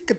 Hey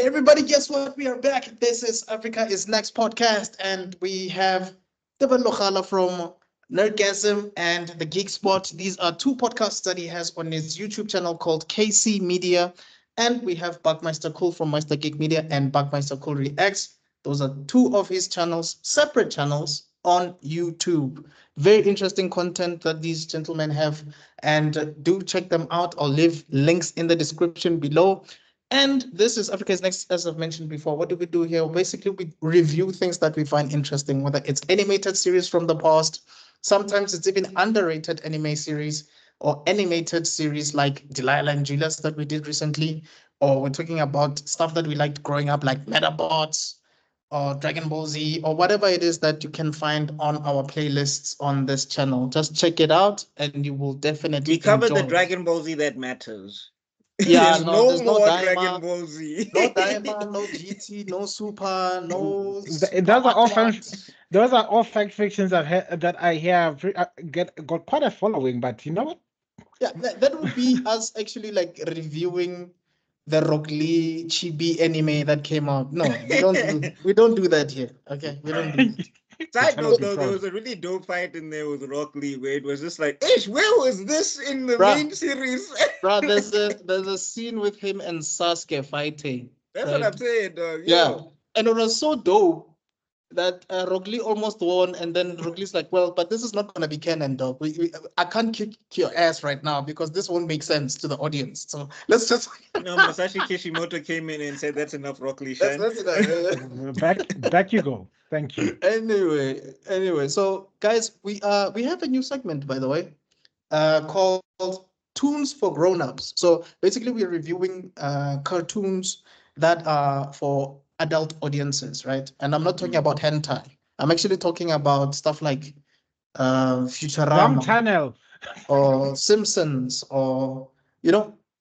everybody, guess what? We are back. This is Africa is Next podcast, and we have Devan Lokhala from Nerdgasm and The Geek Spot. These are two podcasts that he has on his YouTube channel called KC Media. And we have Buckmeister Cool from Meister Geek Media and Buckmeister Cool Reacts. Those are two of his channels, separate channels on YouTube. Very interesting content that these gentlemen have, and do check them out. I'll leave links in the description below. And this is Africa's Next, as I've mentioned before. What do we do here? Basically, we review things that we find interesting, whether it's animated series from the past, sometimes it's even underrated anime series or animated series like Delilah and Julius that we did recently, or we're talking about stuff that we liked growing up, like Metabots or Dragon Ball Z, or whatever it is that you can find on our playlists on this channel. Just check it out and you will definitely We covered the enjoy. Dragon Ball Z that matters. Yeah, There's no, there's no more Daima, Dragon Ball Z. no Daima, no GT, no Super, no Super Those are all Atlas. those are all fact fictions that I have got quite a following. But you know what? Yeah, that would be us actually like reviewing the Rock Lee chibi anime that came out. No, we don't do that here. Okay, we don't do that. Side Channel note though, control. there was a really dope fight in there with Rock Lee where it was just like, Ish, where was this in the Bruh. main series? Bro, there's a scene with him and Sasuke fighting. That's what I'm saying, dog. Yeah, Yo. and it was so dope that Rock Lee almost won, and then Rock Lee's like, well, but this is not going to be canon, dog. I can't kick your ass right now because this won't make sense to the audience. So let's just... No, Masashi Kishimoto came in and said, that's enough, Rock Lee Shine. That's it. Back you go. Thank you. Anyway, so guys, we have a new segment, by the way, called Tunes for Grown-ups. So basically, we're reviewing cartoons that are for adult audiences, right? And I'm not talking about hentai. I'm actually talking about stuff like Wrong Futurama channel. or Simpsons or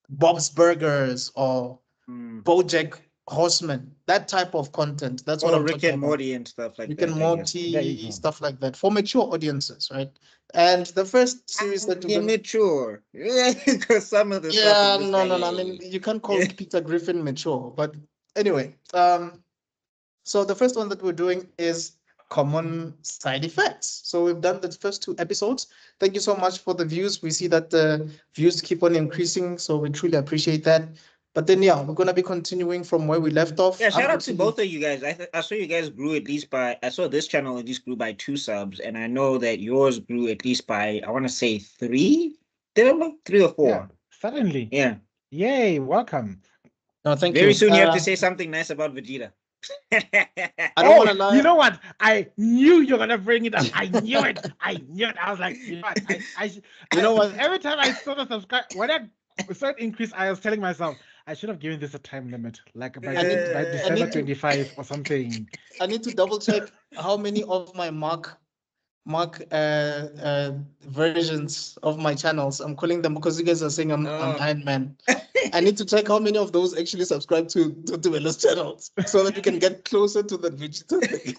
Bob's Burgers or BoJack Horseman, that type of content. That's what Or I'm Rick talking and about. Morty and stuff like Rick that. and There you Morty, go. stuff like that, for mature audiences, right? And the first series that we're gonna... Immature. Yeah, because some of the Yeah, stuff is just no. I like, mean, you can't call Peter Griffin mature, but anyway. So the first one that we're doing is common side effects. So we've done the first two episodes. Thank you so much for the views. We see that the views keep on increasing, so we truly appreciate that. But then, yeah, we're gonna be continuing from where we left off. Yeah, shout out to both of you guys. I saw you guys grew at least by, I saw this channel at least grew by 2 subs, and I know that yours grew at least by, I want to say 3. Did I look 3 or 4? Yeah, suddenly. Yeah. Yay! Welcome. No, thank you. Very soon you have to say something nice about Vegeta. I don't want to lie. You know what? I knew you were gonna bring it up. I knew it. I was like, you know what? Every time I saw the subscribe, when I saw it increase, I was telling myself I should have given this a time limit, like by December 25 or something. I need to double check how many of my Mark versions of my channels I'm calling them, because you guys are saying I'm Iron Man. I need to check how many of those actually subscribe to Bella's channels so that we can get closer to the Vegeta thing.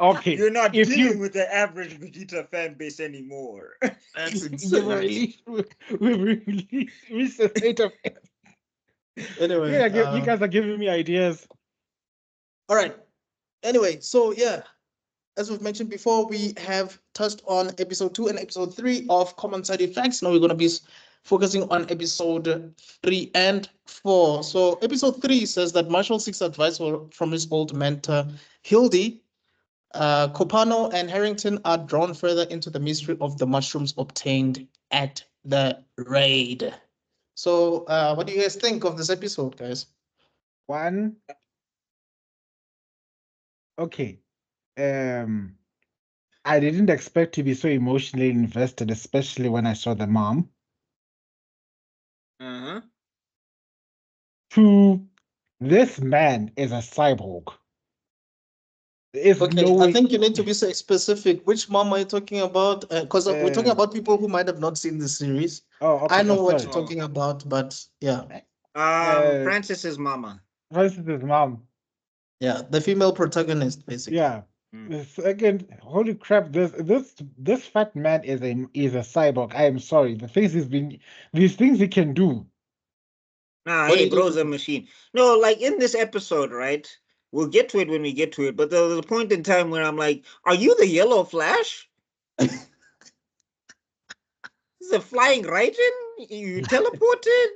Okay, You're not dealing with the average Vegeta fan base anymore. That's insane. We reached the state of... Anyway, yeah, you guys are giving me ideas. All right. Anyway, so yeah, as we've mentioned before, we have touched on episode 2 and episode 3 of Common Side Effects. Now we're going to be focusing on episode 3 and 4. So episode 3 says that Marshall seeks advice from his old mentor, Hildy. Copano and Harrington are drawn further into the mystery of the mushrooms obtained at the raid. So what do you guys think of this episode, guys? One. Okay. I didn't expect to be so emotionally invested, especially when I saw the mom. Two, this man is a cyborg. Okay, I think you need to be so specific. Which mom are you talking about? Because we're talking about people who might have not seen the series. Oh, okay. I know what you're talking about, but yeah. Francis's mama. Francis's mom. Yeah, the female protagonist, basically. Yeah. The second, holy crap! This fat man is a cyborg. I am sorry. These things he can do. Nah, What hey, did he bro's a do? machine. No, like in this episode, right? We'll get to it when we get to it. But there was a point in time where I'm like, "Are you the Yellow Flash? Is a flying Raiden? You teleported?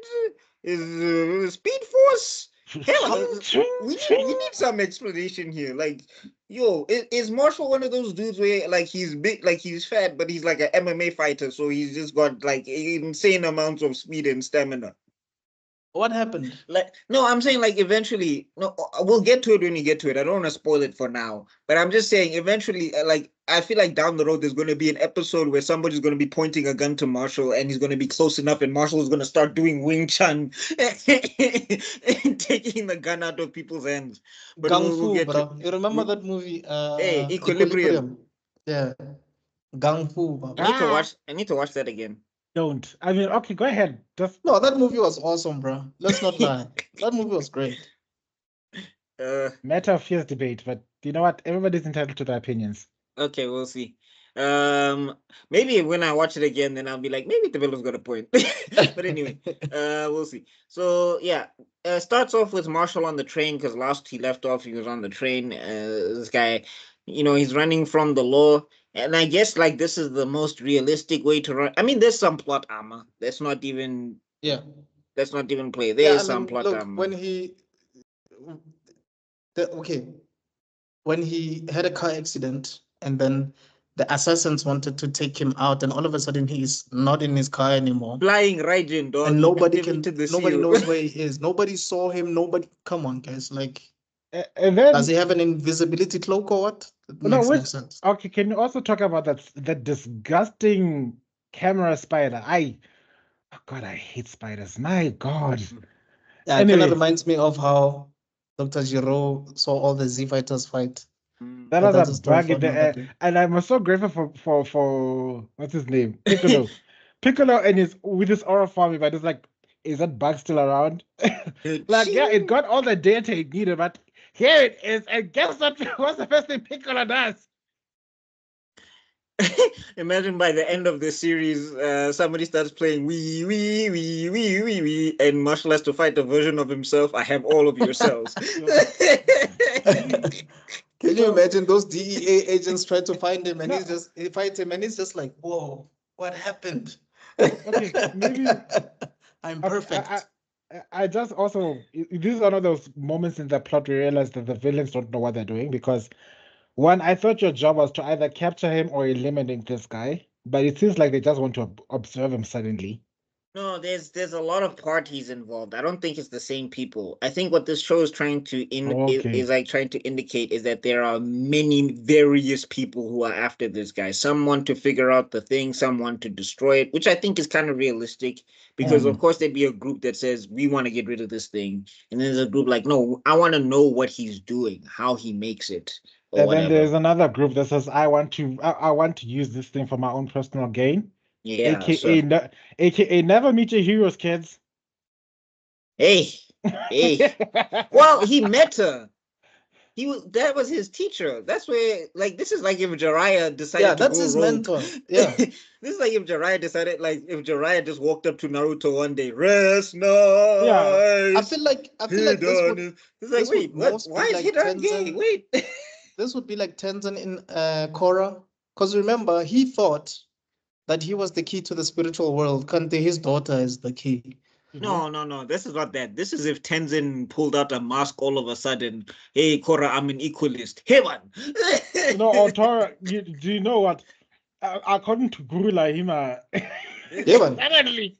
Is Speed Force? Hell, we need some explanation here. Like, yo, is Marshall one of those dudes where like he's big, like he's fat, but he's like an MMA fighter, so he's just got like insane amounts of speed and stamina. What happened? Like, no, I'm saying like eventually, no, we'll get to it when we get to it. I don't want to spoil it for now, but I'm just saying eventually, like, I feel like down the road there's going to be an episode where somebody's going to be pointing a gun to Marshall and he's going to be close enough, and Marshall is going to start doing Wing Chun and taking the gun out of people's hands. But Gung we'll Fu, get to bro. You remember that movie? hey, Equilibrium. Equilibrium. Yeah, Gung Fu, bro. I need to watch that again. Don't. I mean, okay, go ahead. Just No, that movie was awesome, bro. Let's not lie. That movie was great. matter of fierce debate, but you know what? Everybody's entitled to their opinions. Okay, we'll see. Maybe when I watch it again, then I'll be like, maybe the villain's got a point. But anyway, we'll see. So yeah, starts off with Marshall on the train because last he left off, he was on the train. This guy, he's running from the law, and I guess like this is the most realistic way to run. I mean, there's some plot armor. Let's not even Yeah. play. Yeah, There's I some mean, plot look, armor. when he had a car accident and then the assassins wanted to take him out, and all of a sudden he's not in his car anymore. Flying Raijin, dog. And He nobody activated the nobody seal. knows where he is. Nobody saw him. Nobody, come on, guys. Like, And then does he have an invisibility cloak or what? It no, makes no which sense. okay, can you also talk about that disgusting camera spider? Oh God, I hate spiders. My God. Yeah, it kind of Anyway, reminds me of how Dr. Giro saw all the Z fighters fight. that But was a that's a story bug for in the another air, day. and I'm so grateful for what's his name, Piccolo. Piccolo and his with his aura farming, but it's like, is that bug still around? Like, yeah, it got all the data it needed, but here it is, and guess what? What's the first thing Piccolo does? Imagine by the end of the series, somebody starts playing wee wee wee wee wee wee, and Marshall has to fight a version of himself. I have all of your cells. Can you imagine those DEA agents trying to find him, and No. he fights him, and he's just like, "Whoa, what happened?" Okay, maybe I'm okay, perfect. I just also this is one of those moments in the plot where you realize that the villains don't know what they're doing, because one, I thought your job was to either capture him or eliminate this guy, but it seems like they just want to observe him suddenly. No, there's a lot of parties involved. I don't think it's the same people. I think what this show is trying to Okay. is like trying to indicate is that there are many various people who are after this guy. Some want to figure out the thing, some want to destroy it, which I think is kind of realistic because of course there'd be a group that says we want to get rid of this thing, and then there's a group like no, I want to know what he's doing, how he makes it, or And then whatever. there's another group that says I want to use this thing for my own personal gain. Yeah. AKA So AKA never meet your heroes, kids. hey, hey. Well, he met her. That was his teacher. That's where like this is like if Jiraiya decided Yeah, to that's go his rogue. mentor. Yeah. This is like if Jiraiya just walked up to Naruto one day, rest Yeah. I feel like this would It's like, this wait, would what? most Why be is like Hidan gay? Tenzin. Wait. This would be like Tenzin in Korra, because remember he thought that he was the key to the spiritual world. Kante, his daughter is the key. No. This is not that. This is if Tenzin pulled out a mask all of a sudden. Hey, Korra, I'm an equalist. Hey, man. No, Otora, do you know what? According to Guru Lahima, Yeah, man. suddenly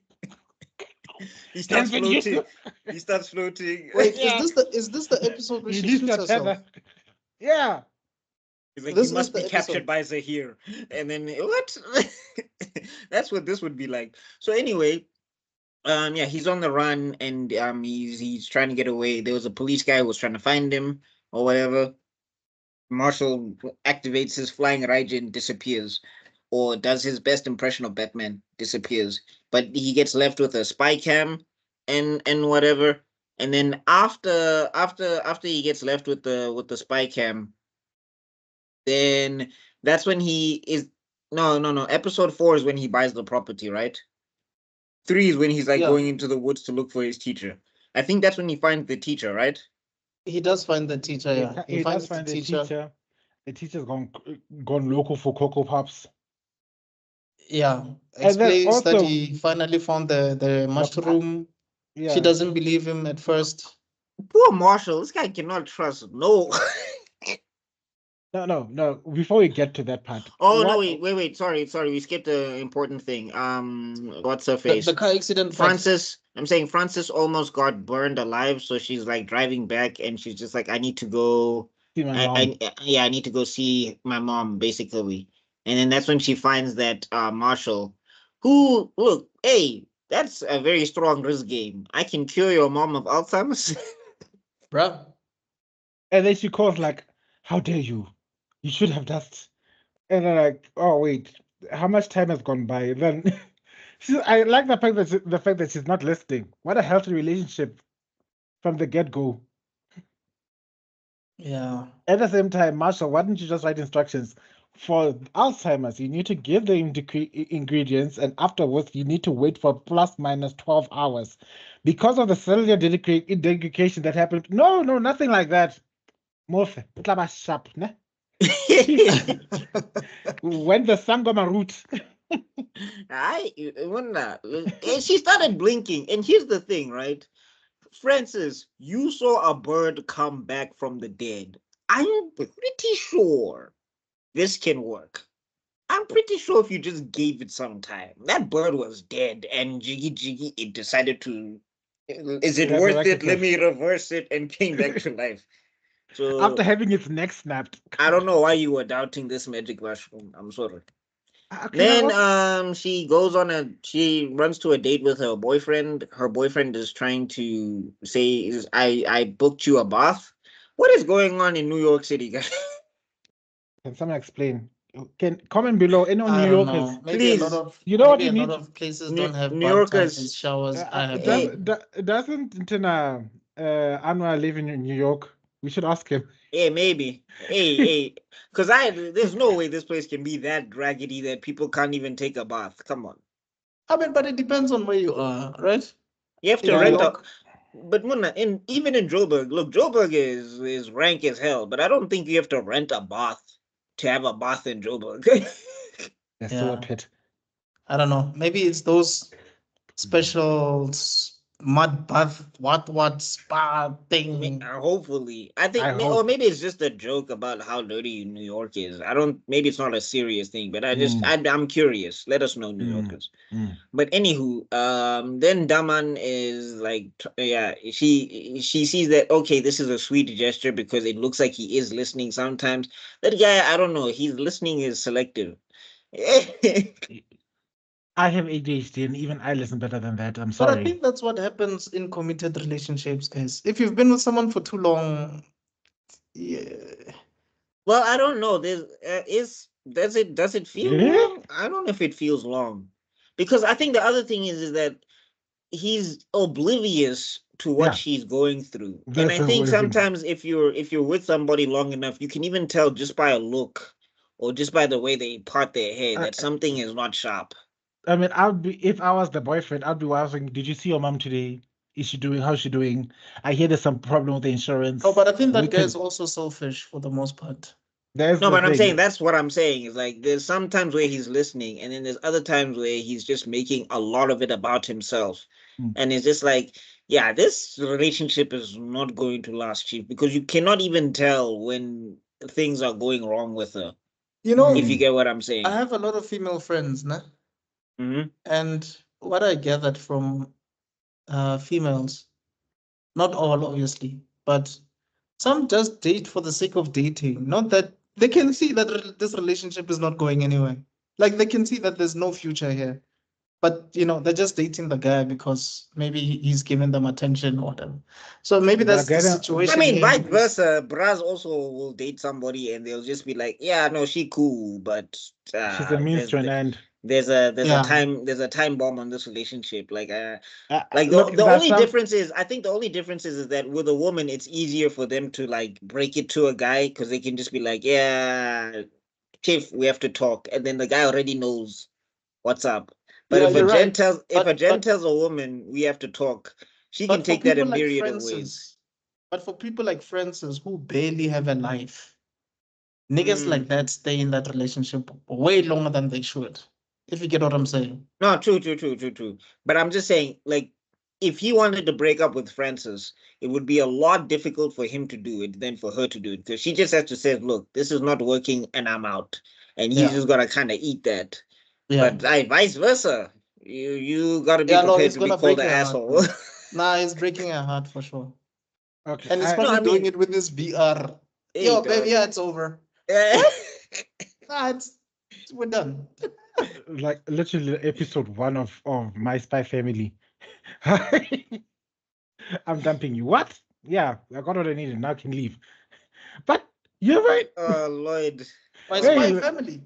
He starts Tenzin, you- floating. He starts floating. Wait, Yeah. is this the episode where she release shoots your herself? tether. Yeah. He's like, This he is must the be captured episode. by Zahir. And then what? That's what this would be like. So anyway, yeah, he's on the run and he's trying to get away. There was a police guy who was trying to find him or whatever. Marshall activates his flying Raijin, disappears, or does his best impression of Batman, disappears. But he gets left with a spy cam and whatever. And then after he gets left with the spy cam, Then that's when he is. No. Episode 4 is when he buys the property, right? 3 is when he's like Yeah. going into the woods to look for his teacher. I think that's when he finds the teacher, right? He does find the teacher, yeah. He finds does the find the teacher. teacher. The teacher's gone local for Cocoa Pops. Yeah. And then Explains that also he finally found the mushroom. She yeah. doesn't believe him at first. Poor Marshall. This guy cannot trust. No. No. Before we get to that part, Oh no! what Wait. Sorry. We skipped an important thing. What's her The face? car accident, but Francis. I'm saying Francis almost got burned alive, so she's like driving back, and she's just like, I need to go. see my mom. I need to go see my mom, basically. And then that's when she finds that Marshall, who look, hey, that's a very strong risk game. I can cure your mom of Alzheimer's. bruh. And then she calls like, "How dare you? You should have just." And then like, "Oh wait, how much time has gone by?" Then I like the fact that she's not listening. What a healthy relationship from the get-go. Yeah. At the same time, Marshall, why didn't you just write instructions? For Alzheimer's, you need to give the ingredients, and afterwards, you need to wait for plus minus 12 hours. Because of the cellular degradation that happened. No, nothing like that. Morphe, utlaba sharp, ne? When the Sangoma route. I wonder. She started blinking, and here's the thing, right? Francis, you saw a bird come back from the dead. I'm pretty sure this can work. I'm pretty sure if you just gave it some time, that bird was dead, and Jiggy, it decided to. Is it worth Resurrect it? Let itself. me reverse it and came back to life. So After having its neck snapped. I don't know why you were doubting this magic mushroom. I'm sorry. Can I Then also- she runs to a date with her boyfriend. Her boyfriend is trying to say I booked you a bath. What is going on in New York City, guys? Can someone explain? Can comment below. Anyone I New don't Yorkers? know. Maybe a lot Please, of You know what maybe you a lot need? of places New, don't have New bathtubs and Yorkers. showers. I have Hey, one. Doesn't Ntina Anwar live in New York? We should ask him. maybe. Hey, because there's no way this place can be that raggedy that people can't even take a bath. Come on. I mean, but it depends on where you are, right? You have In to New Yeah, rent a York, but Munna, even in Joburg, look, Joburg is rank as hell, but I don't think you have to rent a bath to have a bath in Joburg. there's still a yeah. pit. I don't know. Maybe it's those special mud bath, what spa thing. Hopefully, I think, I or hope. maybe it's just a joke about how dirty New York is. I don't. Maybe it's not a serious thing, but I'm curious. Let us know, New Yorkers. But anywho, then Daman is like, yeah, she sees that okay, this is a sweet gesture because it looks like he is listening sometimes. That guy, I don't know, his listening is selective. I have ADHD and even I listen better than that. I'm But I sorry. think that's what happens in committed relationships, guys. If you've been with someone for too long, yeah. Well, I don't know. There's does it feel Yeah? long? I don't know if it feels long, because I think the other thing is that he's oblivious to what Yeah. she's going through, and That's I the think worst thing. sometimes if you're with somebody long enough, you can even tell just by a look or just by the way they part their hair I, that something is not sharp. I mean, if I was the boyfriend, I'd be asking, "Did you see your mom today? Is she doing? How's she doing? I hear there's some problem with the insurance." Oh, but I think We that guy is can. also selfish for the most part. There's No, the but I'm saying thing. that's what I'm saying is like there's some times where he's listening, and then there's other times where he's just making a lot of it about himself. Mm. And it's just like, yeah, this relationship is not going to last, Chief, because you cannot even tell when things are going wrong with her, You know, if you get what I'm I saying. have a lot of female friends, nah? Hmm. And what I gathered from females, not all obviously, but some just date for the sake of dating. Not that they can see that this relationship is not going anywhere. Like they can see that there's no future here. But they're just dating the guy because maybe he's giving them attention or whatever. So maybe But that's the again, I situation mean, here. vice versa. Bras also will date somebody and they'll just be like, yeah, no, she cool, but she's a means there's to an end. there's a Yeah. time bomb on this relationship. Like Look, the there's only some. difference is, I think the only difference is that with a woman it's easier for them to like break it to a guy because they can just be like, yeah, chief, we have to talk, and then the guy already knows what's up. But Yeah, you're right. if a gent But tells a woman we have to talk, she can for take that people in like myriad of ways. Francis, but for people like Francis who barely have a life, niggas Mm. like that stay in that relationship way longer than they should. If you get what I'm saying. No, true. But I'm just saying, like, if he wanted to break up with Frances, it would be a lot difficult for him to do it than for her to do it, because she just has to say, "Look, this is not working, and I'm out," and he's Yeah. just gonna kind of eat that. Yeah. But vice versa, you got to be Yeah, no, prepared it's to be gonna called break an her heart, asshole. bro. Nah, it's breaking her heart for sure. Okay, And it's No, probably I doing mean, it with this VR. hey, Yo, baby, dog. yeah, it's over. Nah, we're done. like literally episode 1 of My Spy Family. I'm dumping you. What? Yeah, I got what I needed. Now I can leave. But you're right. Lloyd. My Spy Hey, Family.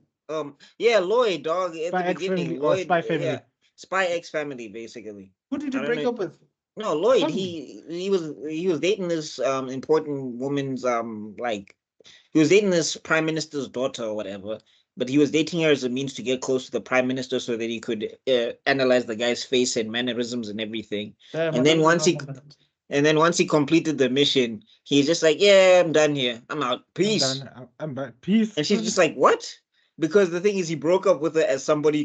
Yeah, Lloyd, dog. At Spy the X Family beginning, or Lloyd. Spy Yeah, Family. Spy X Family, basically. Who did I you don't break know. up with? No, Lloyd. Some He was dating this important woman's like, he was dating this prime minister's daughter or whatever. But he was dating her as a means to get close to the prime minister so that he could analyze the guy's face and mannerisms and everything. Damn, I And then don't once he remember that. and then once he completed the mission, he's just like, "Yeah, I'm done here. I'm out. I'm Peace." done. I'm back. Peace. And she's just like, "What?" Because the thing is, he broke up with her as somebody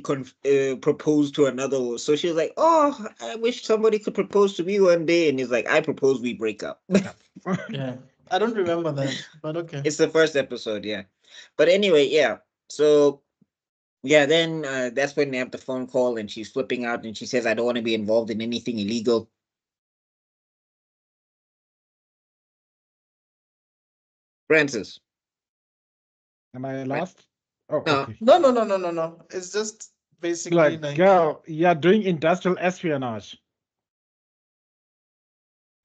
proposed to another. So she was like, "Oh, I wish somebody could propose to me one day." And he's like, "I propose we break up." Yeah, I don't remember that, but okay. It's the first episode, yeah. But anyway, yeah. So yeah, then that's when they have the phone call, and she's flipping out, and she says, "I don't want to be involved in anything illegal." Francis, Am I right? lost? Oh, No, okay. No. It's just basically Like, like girl, you're doing industrial espionage.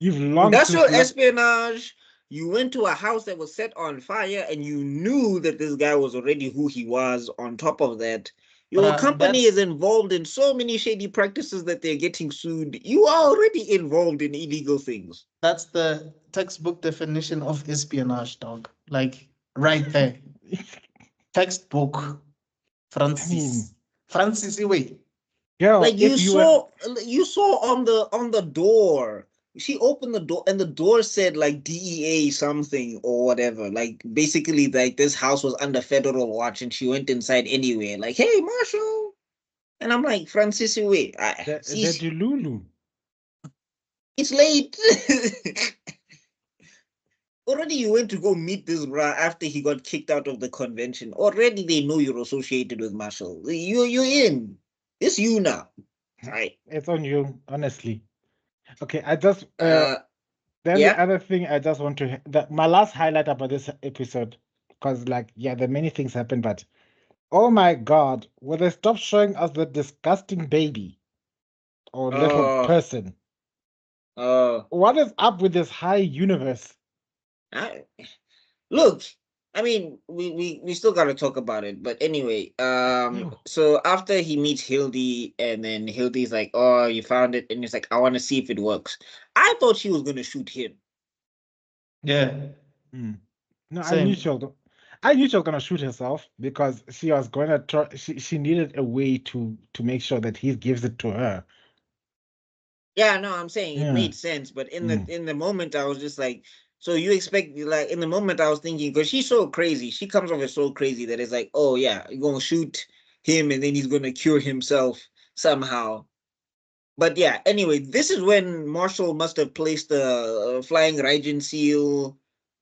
You've long industrial since left. espionage. You went to a house that was set on fire, and you knew that this guy was already who he was. On top of that, your company is that's involved in so many shady practices that they're getting sued. You are already involved in illegal things. the textbook definition of espionage, dog. Like right there. Textbook. I mean, Francis, wait. girl, Like if you were you saw on the door. She opened the door and the door said like DEA something or whatever. Like basically like this house was under federal watch, and she went inside anyway. Like, "Hey, Marshall." And I'm like, "Francis, wait, see, the Delulu. it's late." Already you went to go meet this bruh after he got kicked out of the convention. Already they know you're associated with Marshall. You're in. It's you now. Right. It's on you, honestly. Okay, I just then the Yeah. other thing I just want to my last highlight about this episode, because like yeah, there are many things happen, but oh my god, will they stop showing us the disgusting baby or little Uh person? uh What is up with this high universe? I, look, I mean, we still gotta talk about it. But anyway, Ew. so after he meets Hildy, and then Hildy's like, "Oh, you found it," and he's like, "I want to see if it works." I thought she was gonna shoot him. Yeah. Mm. No, Same. I knew she was gonna shoot herself because she was gonna try. She needed a way to make sure that he gives it to her. Yeah, no, I'm saying it Yeah. made sense, but Mm. in the moment I was just like, so you expect, like, in the moment I was thinking, because she's so crazy, she comes off as so crazy that it's like, oh yeah, you're gonna shoot him and then he's gonna cure himself somehow. But yeah, anyway, this is when Marshall must have placed a flying Raijin seal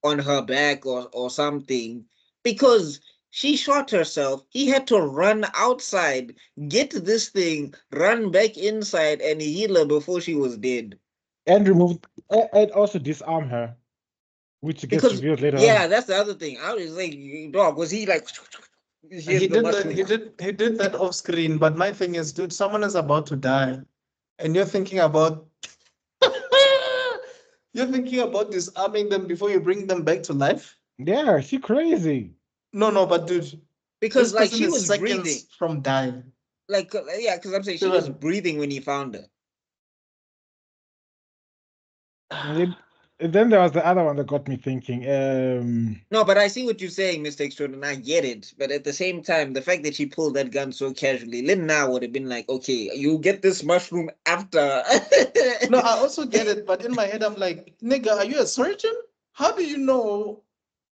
on her back or something, because she shot herself. He had to run outside, get this thing, run back inside, and heal her before she was dead. And remove and also disarm her, which gets Because revealed later yeah, on. that's the other thing. I was like, dog, was he like? Here's He the did that. mushroom. He did that off screen. But my thing is, dude, someone is about to die, and you're thinking about you're thinking about disarming them before you bring them back to life. Yeah, she crazy. No, but dude, Because this like person she is was breathing. seconds from dying. Like, yeah, because I'm saying she was breathing when he found her. And then there was the other one that got me thinking. No, but I see what you're saying, Mr. Extraordinary. I get it. But at the same time, the fact that she pulled that gun so casually, Lynn now would have been like, okay, you get this mushroom after. No, I also get it, but in my head, I'm like, nigga, are you a surgeon? How do you know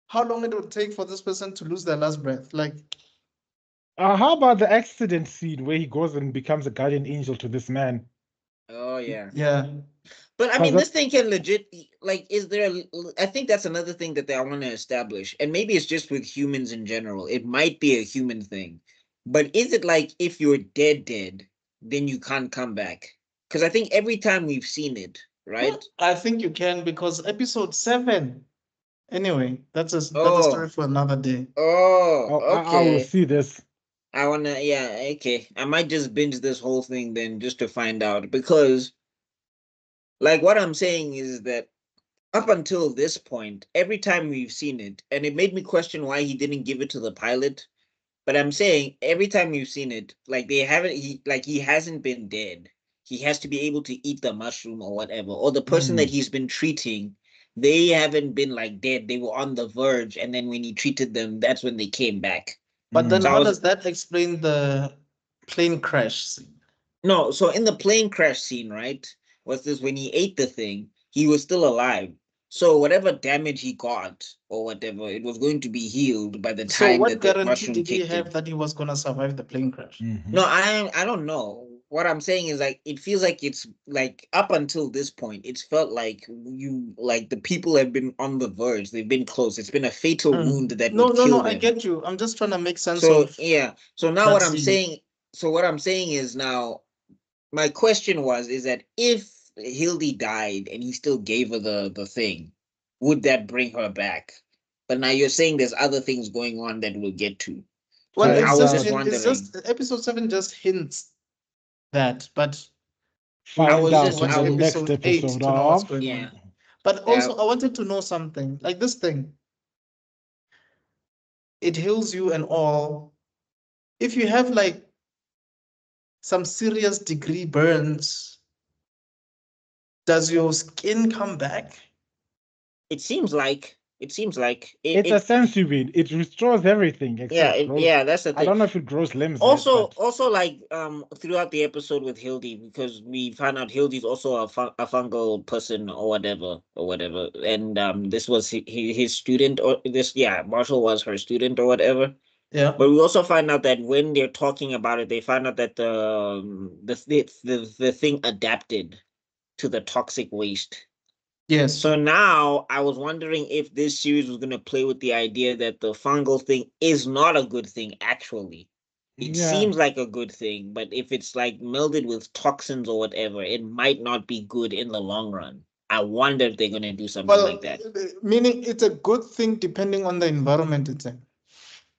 how long it would take for this person to lose their last breath? Like, how about the accident scene where he goes and becomes a guardian angel to this man? Oh, yeah. yeah. But I 'Cause mean, that- this thing can legit, like, is there, I think that's another thing that I want to establish. And maybe it's just with humans in general. It might be a human thing. But is it like if you're dead, then you can't come back? Because I think every time we've seen it, right? I think you can because episode 7. Anyway, that's a story Oh, for another day. oh, I will okay. see this. I wanna, yeah, okay. I might just binge this whole thing then just to find out because, like, what I'm saying is that up until this point, every time we've seen it, and it made me question why he didn't give it to the pilot. But I'm saying every time we've seen it, like they haven't, he hasn't been dead. He has to be able to eat the mushroom or whatever, or the person that he's been treating, they haven't been like dead. They were on the verge, and then when he treated them, that's when they came back. But then So I how was does that explain the plane crash scene? No, so in the plane crash scene, right? Was this when he ate the thing, he was still alive. So whatever damage he got or whatever, it was going to be healed by the So time what that the guarantee mushroom did he kicked have in. that he was gonna survive the plane crash? No, I don't know. What I'm saying is like it feels like it's like up until this point, it's felt like the people have been on the verge. They've been close. It's been a fatal wound that No, would no, no, kill I them. get you. I'm just trying to make sense So of yeah. So now that what I'm scene. saying, what I'm saying is now my question is that if Hildy died and he still gave her the thing, would that bring her back? But now you're saying there's other things going on that we'll get to. Well, So I Find was out. just it's wondering. just episode 7 just hints that, but we I will Find was need to out just in watch I the was next episode 8 episode to know what's of. going yeah. on. But also, I wanted to know something like this thing. It heals you and all. If you have like some serious degree burns, does your skin come back? It seems like It's a sensory bead. It restores everything yeah, except growth. that's the I thing. don't know if it grows limbs yet, but Also like throughout the episode with Hildy, because we found out Hildy's also a fungal person or whatever, and this was his student, or this, yeah, Marshall was her student or whatever. Yeah. But we also find out that when they're talking about it, they find out that the thing adapted to the toxic waste. Yes. So now I was wondering if this series was going to play with the idea that the fungal thing is not a good thing, actually. It yeah. seems like a good thing, but if it's like melded with toxins or whatever, it might not be good in the long run. I wonder if they're going to do something like that. Meaning it's a good thing depending on the environment it's in.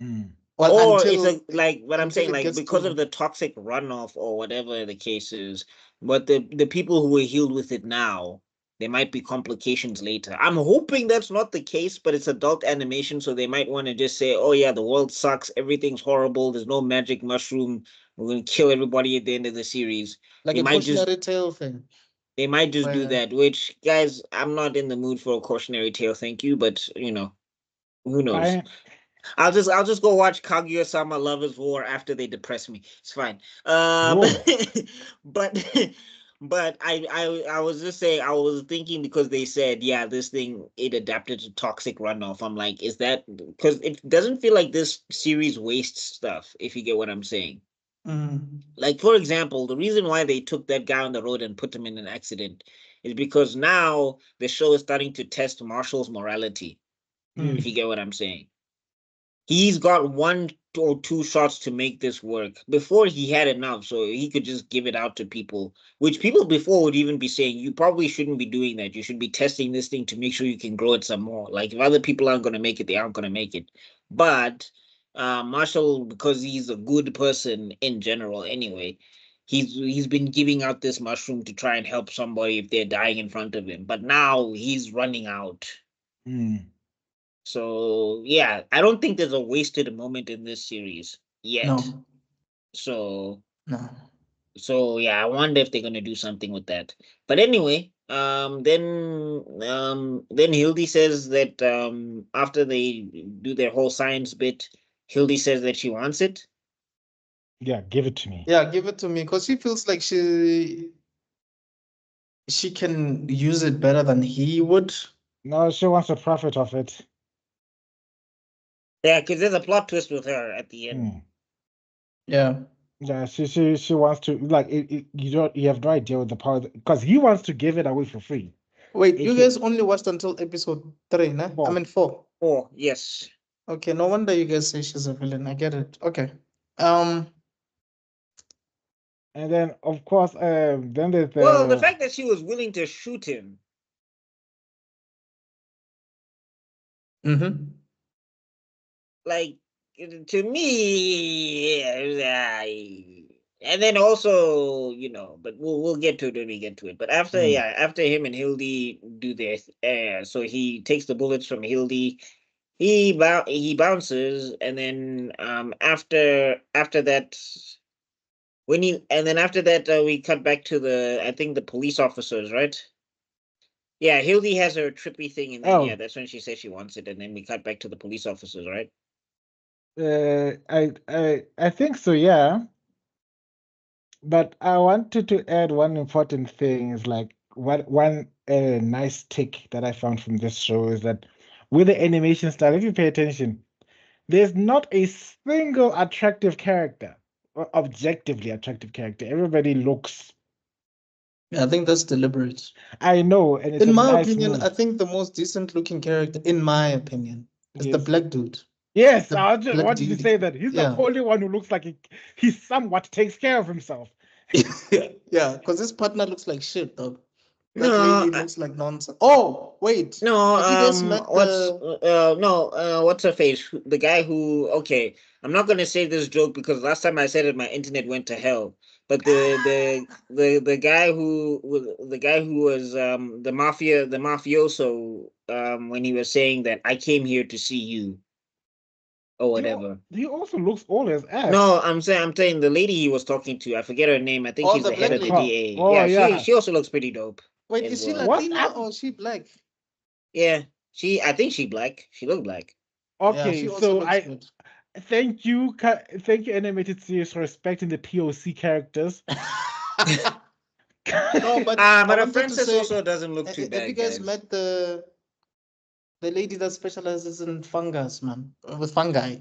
Mm. Well, Or it's until like what I'm until saying, it like gets because to of the toxic runoff or whatever the case is, but the people who were healed with it now, there might be complications later. I'm hoping that's not the case, but it's adult animation, so they might want to just say, "Oh yeah, the world sucks, everything's horrible, there's no magic mushroom, we're gonna kill everybody at the end of the series." like They a might just cautionary tale thing. do Where that. Which, guys, I'm not in the mood for a cautionary tale, thank you, but who knows? I I'll just go watch Kaguya-sama Lovers War after they depress me. It's fine. Whoa. But I was just saying, I was thinking because they said, yeah, this thing, it adapted to toxic runoff. I'm like, is that because it doesn't feel like this series wastes stuff, if you get what I'm saying. Like, for example, the reason why they took that guy on the road and put him in an accident is because now the show is starting to test Marshall's morality, if you get what I'm saying. He's got one or two shots to make this work. Before he had enough, so he could just give it out to people, which people before would even be saying, you probably shouldn't be doing that. You should be testing this thing to make sure you can grow it some more. Like if other people aren't going to make it, they aren't going to make it. But Marshall, because he's a good person in general anyway, he's been giving out this mushroom to try and help somebody if they're dying in front of him. But now he's running out. So yeah, I don't think there's a wasted moment in this series yet. no. So No. So yeah, I wonder if they're gonna do something with that. But anyway, then Hildy says that after they do their whole science bit, Hildy says that she wants it. Yeah, give it to me. Yeah, give it to me because she feels like she can use it better than he would. No, she wants to profit of it. Yeah, because there's a plot twist with her at the end. Hmm. Yeah. Yeah, she wants to like you have no idea what the power because he wants to give it away for free. Wait, you AK guys only watched until episode 3, nah? I 4. mean 4. Oh yes. Okay, no wonder you guys say she's a villain. I get it. Okay. Um, And then of course then there's Well, the the fact that she was willing to shoot him, mhm. like to me, and then also, but we'll get to it when we get to it. But after Mm. after him and Hildy do their, so he takes the bullets from Hildy. He bounces, and then after that, after that, we cut back to I think the police officers, right? Yeah, Hildy has her trippy thing, and then oh that's when she says she wants it, and then we cut back to the police officers, right? I think so, yeah. But I wanted to add one important thing is like one nice tick that I found from this show is that with the animation style, if you pay attention, there's not a single attractive character or objectively attractive character. Everybody looks. Yeah, I think that's deliberate. I know, and it's a In my nice opinion, move. I think the most decent looking character, in my opinion, is the Yes. black dude. Yes, The I just black wanted to dude. say that he's the Yeah. only one who looks like he somewhat takes care of himself. Yeah, because his partner looks like shit, though. That No, lady looks like nonsense. Oh, wait. no. Have you guys met the What's her face? The guy who? Okay, I'm not gonna say this joke because last time I said it, my internet went to hell. But the guy who was the mafioso when he was saying that I came here to see you or whatever. He also looks old as F. No, I'm saying the lady he was talking to. I forget her name. I think Oh, she's the the head black of the lady. DA. Oh Yeah, yeah. she also looks pretty dope Wait, as is she well. What? Latina or is she black? Yeah, I think she black. She looked black. Yeah, Okay, she also so looks good. thank you, animated series, for respecting the POC characters. No, but Ah, I but a wanted to princess say, also doesn't look too have you bad, guys guys. met the lady that specializes in fungus, man, with fungi?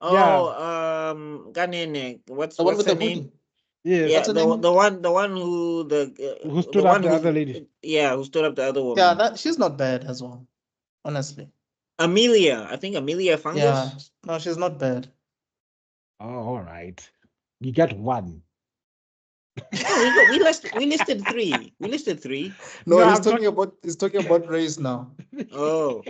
Yeah, Oh, Ganene, The one what's with her the name? hoodie. yes. Yeah, What's her name? the one who Who the stood up one the other who lady? who stood up the other Yeah, woman. that she's not bad as well, honestly. Amelia, I think Amelia Yeah, Fungus. no, she's not bad. Oh, all right. You get one. No, we listed three. We listed three. No, No, I'm talking. he's talking about race now. Oh.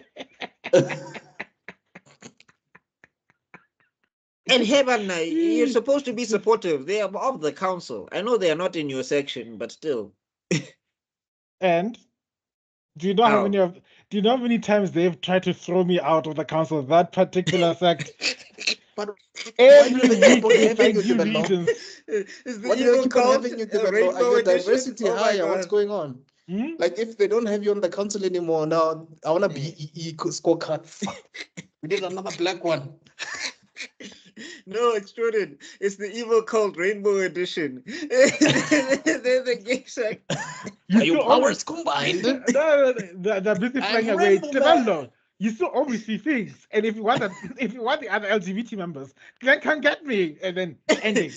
And Hebana, you're supposed to be supportive. They are of the council. I know they are not in your section, but still. And do you know how How? many of do you know how many times they've tried to throw me out of the council? That particular sect. But why do Every they keep week on they having you find new develop? reasons. Is the Why do they evil keep on cult having you a develop? Are rainbow your edition? diversity Oh my higher? What's god. going on? Hmm? Like if they don't have you on the council anymore, now I wanna be scorecard. Fuck. We need another black one. No, extruded. It's the evil cult rainbow edition. They're the gay sect. You Are your still always powers combined? they're busy I'm flying away. Rainbow Man. Tebello, you still always see things. And if you want that, if you want the other LGBT members, then come get me. And then ending.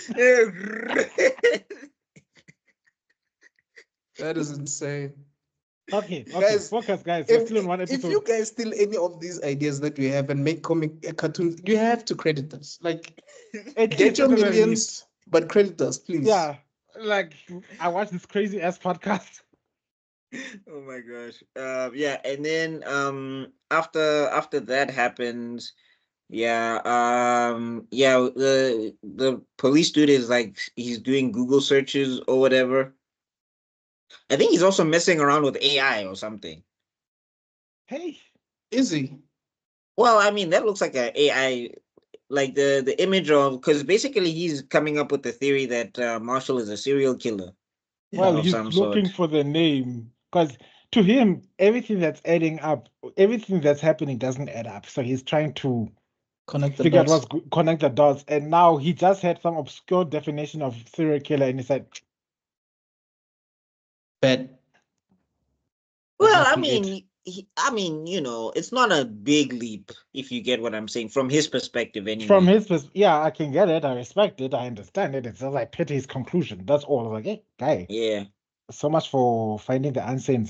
That is insane. Okay, Guys, focus, guys. We're still in one if you episode. guys steal any of these ideas that we have and make cartoons, you have to credit us. Like At get least your at the very millions, least. but credit us, please. Yeah. Like I watched this crazy ass podcast. Oh my gosh. Yeah, and then after that happens, the police dude is like he's doing Google searches or whatever. I think he's also messing around with AI or something. Hey. Is he? Well, I mean that looks like a AI like the image of, because basically he's coming up with the theory that Marshall is a serial killer Well, of he's some looking sort. for the name because to him, everything that's adding up, everything that's happening doesn't add up. So he's trying to Connect the figure out dots. connect the dots. And now he just had some obscure definition of serial killer, and he said, Bad. "That Well, must I be it." mean, it's not a big leap if you get what I'm saying from his perspective, From anyway. his perspective, yeah, I can get it. I respect it. I understand it. It's just I pity his conclusion. That's all. I was like, hey, guy, Yeah. so much for finding the answer in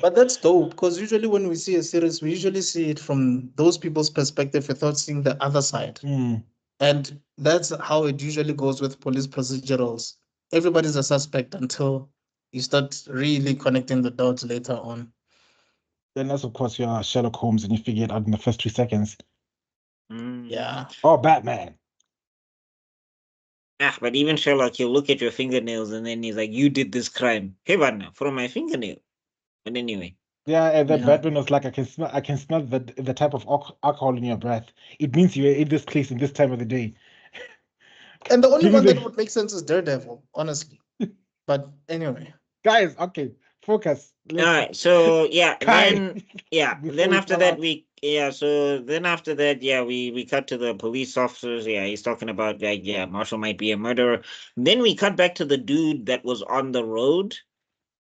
But that's dope because usually when we see a series, we usually see it from those people's perspective without seeing the other side. Mm. And that's how it usually goes with police procedurals. Everybody's a suspect until you start really connecting the dots later on. Unless, of course, you're Sherlock Holmes and you figure it out in the first 3 seconds. Mm. Yeah. Or Batman. But even Sherlock, he'll look at your fingernails and then he's like, "You did this crime." Hey, Varna, from my fingernail. But anyway. Yeah, and then Yeah. Batman was like, I can smell the type of alcohol in your breath. It means you were in this place in this time of the day. And the only Give me one that the would make sense is Daredevil, honestly. But anyway. guys. Okay, focus. All right. So yeah, Kai, then before we after fall that out. we cut to the police officers. Yeah, he's talking about like, yeah, Marshall might be a murderer. Then we cut back to the dude that was on the road,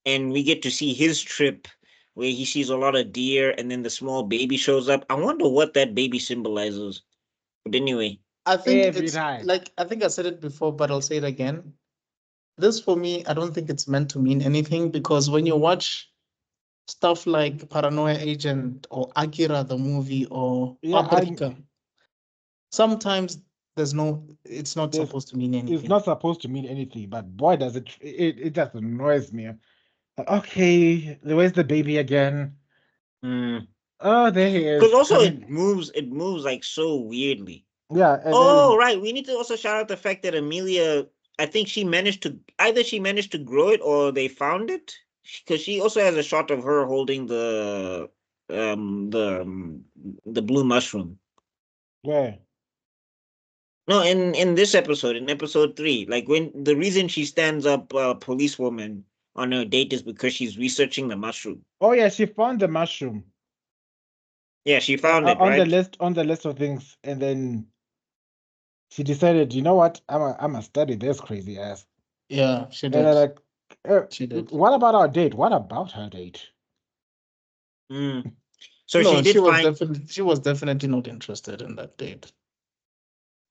and we get to see his trip where he sees a lot of deer, and then the small baby shows up. I wonder what that baby symbolizes. But anyway. I think Every it's time. like I think I said it before, but I'll say it again. This for me, I don't think it's meant to mean anything because when you watch stuff like Paranoia Agent or Akira the movie or Yeah, Paprika, sometimes it's not there's supposed to mean it's anything. not supposed to mean anything, but boy, does it just annoys me. Like, okay, where's the baby again? Mm. Oh, there he Because is also coming. it moves like so weirdly. Yeah, and Oh, then right. We need to also shout out the fact that Amelia, I think she managed to grow it or they found it. Because she also has a shot of her holding um the um, the blue mushroom. where? No, in this episode, in episode 3, like when the reason she stands up policewoman on her date is because she's researching the mushroom. Oh yeah, she found the mushroom Yeah, she found it, on right? the list of things, and then she decided, you know what, I'm a study this crazy ass. Yeah, she And they're did. like, She did. what about our date? What about her date? Mm. So she No, did find. she was definitely not interested in that date.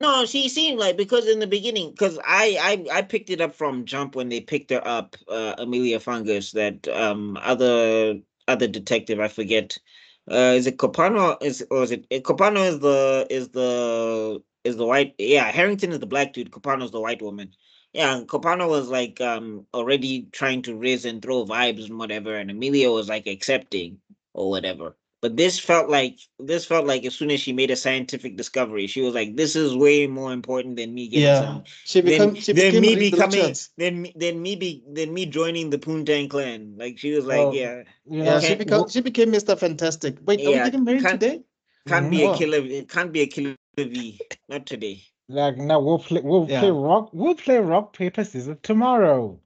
No, she seemed like, because in the beginning, because I picked it up from Jump when they picked her up, Amelia Fungus, that other detective, I forget. Is it Copano? Is it Copano is the white, yeah, Harrington is the black dude, Copano is the white woman. Yeah, Copano was like already trying to riz and throw vibes and whatever, and Amelia was like accepting or whatever. But this felt like as soon as she made a scientific discovery, she was like, "This is way more important than me getting Yeah. some She than became me Reed becoming Richards. than me joining the Poontang clan." Like she was like, Well, "Yeah, you Yeah, know, can't she became Mr. Fantastic. Wait, are we yeah getting married can't today? can't be mhm. a Oh, killer. It can't be a killer V. Not today." Like now yeah. we'll play rock paper scissors tomorrow.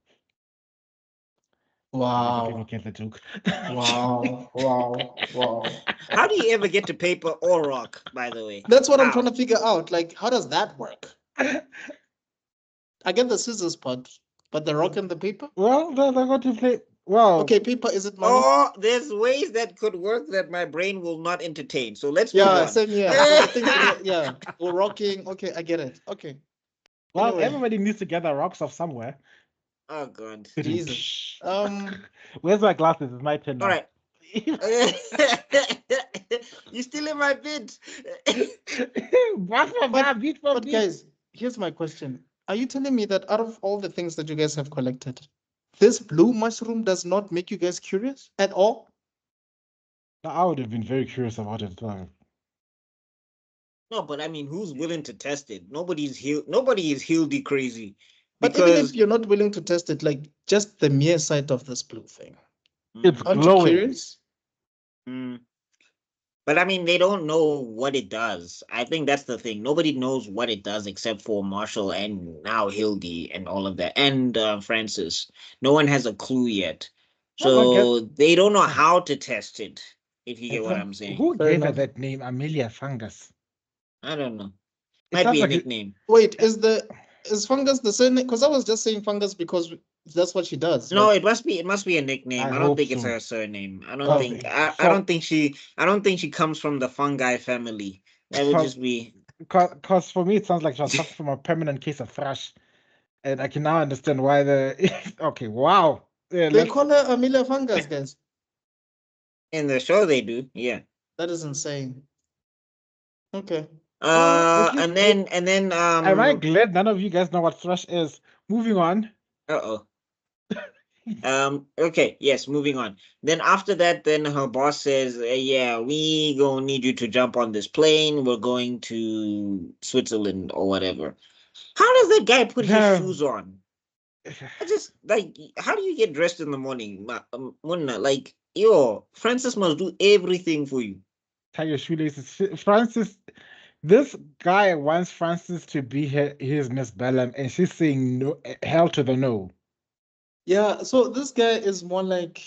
Maybe people Wow. get the joke. Wow. Wow. Wow. How do you ever get to paper or rock? By the way, That's what I'm trying how? to figure out. Like, how does that work? I get the scissors part, but the rock and the paper? Well, they're going to play. Well, Okay, paper, is it money? Or there's ways that could work that my brain will not entertain. So let's move Yeah, on. same here. Because I think, yeah, we're rocking. Okay, I get it. Okay. well, Anyway, everybody needs to gather rocks off somewhere. Oh God. Jesus. Where's my glasses? It's my turn All now. right. You still in my bid. What for But that? Beat for but beat. guys, here's my question. Are you telling me that out of all the things that you guys have collected, this blue mushroom does not make you guys curious at all? I would have been very curious about it. No, but I mean, who's willing to test it? Nobody is Hildy crazy. But even if Because you're not willing to test it, like just the mere sight of this blue thing, It's mm, aren't you glowing. curious? mm, But I mean, they don't know what it does. I think that's the thing. Nobody knows what it does except for Marshall and now Hildy and all of that, and Francis. No one has a clue yet, I don't get. so they don't know how to test it. If you get what I'm saying, Who Fair gave her enough. that name, Amelia Fungus? I don't know. It Might sounds be a like nickname. Wait, is fungus the surname? Because I was just saying fungus because that's what she does. No, But it must be a nickname. I I don't hope think it's so. her surname. I don't oh, think I For don't think she comes from the fungi family. That would for just be cause for me it sounds like she was suffering from a permanent case of thrush, and I can now understand why the. Okay, wow. Yeah, they let's. call her Amelia Fungus, guys. in the show they do, yeah. That is insane. Okay. At least, And then am I glad none of you guys know what thrush is? Moving on. uh-oh. Okay, yes, moving on. Then after that, then her boss says, yeah, we gonna need you to jump on this plane. We're going to Switzerland or whatever. How does that guy put his The shoes on? I just like, how do you get dressed in the morning? Munna? Like, yo, Francis must do everything for you. tie your shoelaces. Francis, this guy wants Francis to be his Miss Bellum, and she's saying no, hell to the no. Yeah. So this guy is more like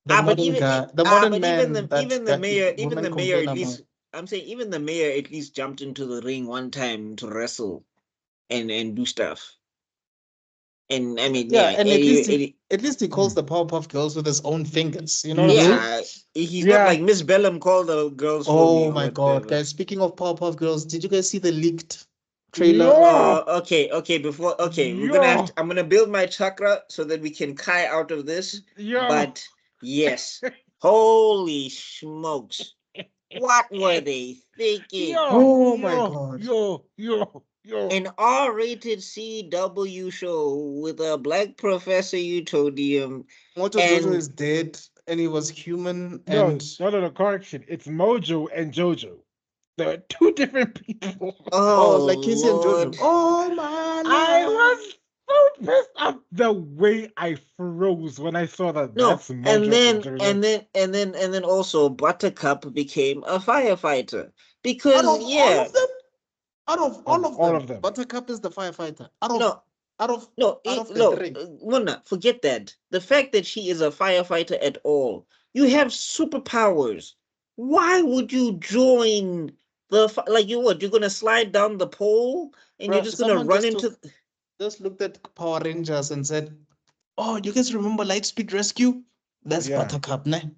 the Ah, but modern even guy, the ah, modern but even man the that even the that mayor, even women the mayor complain at about. least I'm saying even the mayor at least jumped into the ring one time to wrestle and do stuff. And I mean, Yeah, yeah, and at least he calls Mm. the Powerpuff Girls with his own fingers. You know what I'm Mm-hmm. saying? yeah, he's not Yeah. like Miss Bellum called the girls for me Oh or my God, whatever. guys! Speaking of Powerpuff Girls, did you guys see the leaked trailer? Yo, Okay, yo, I'm gonna build my chakra so that we can kai out of this. yo, But yes, holy smokes, what were they thinking? yo, Oh my yo, God! yo, yo, yo. An R-rated CW show with a black Professor Utonium Mojo Jojo and is dead, and he was human, No, and no, no, no, correction. It's Mojo and Jojo. They're two different people. oh, oh like Casey and Jojo. Lord. Oh my I Lord! was so pissed off the way I froze when I saw that. No, That's Mojo and Jojo. and then also Buttercup became a firefighter Out because of all yeah, of them, out of Of all of all them, of them. Buttercup is the firefighter. Out of no, out of no, out of the no, three. Mona, forget that. The fact that she is a firefighter at all, you have superpowers. Why would you join like you what? You're gonna slide down the pole and you're Bruh, just gonna someone run into. just looked at Power Rangers and said, "Oh, you guys remember Lightspeed Rescue? That's Yeah. Buttercup, ne?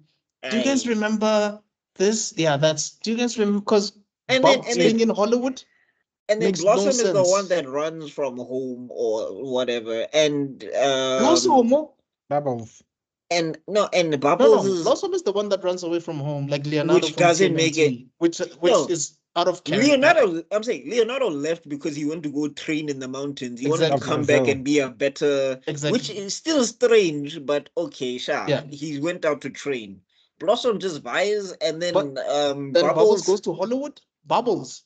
Do you guys I remember this? Yeah, that's. Do you guys remember? Because and then Bubbles and then being in Hollywood and then makes no Blossom is the one sense. that runs from home or whatever, Blossom, Bubbles. and no, and no, Bubbles no, is Blossom is the one that runs away from home, like Leonardo which from doesn't make it. TMNT, which No, is out of character. Leonardo. I'm saying Leonardo left because he wanted to go train in the mountains. He wanted to Of Exactly, come back Brazil. and be a better, which exactly. is still strange, but okay, sure. Yeah, He went out to train. Blossom just buys, and but then then Bubbles Bubbles goes to Hollywood. Bubbles,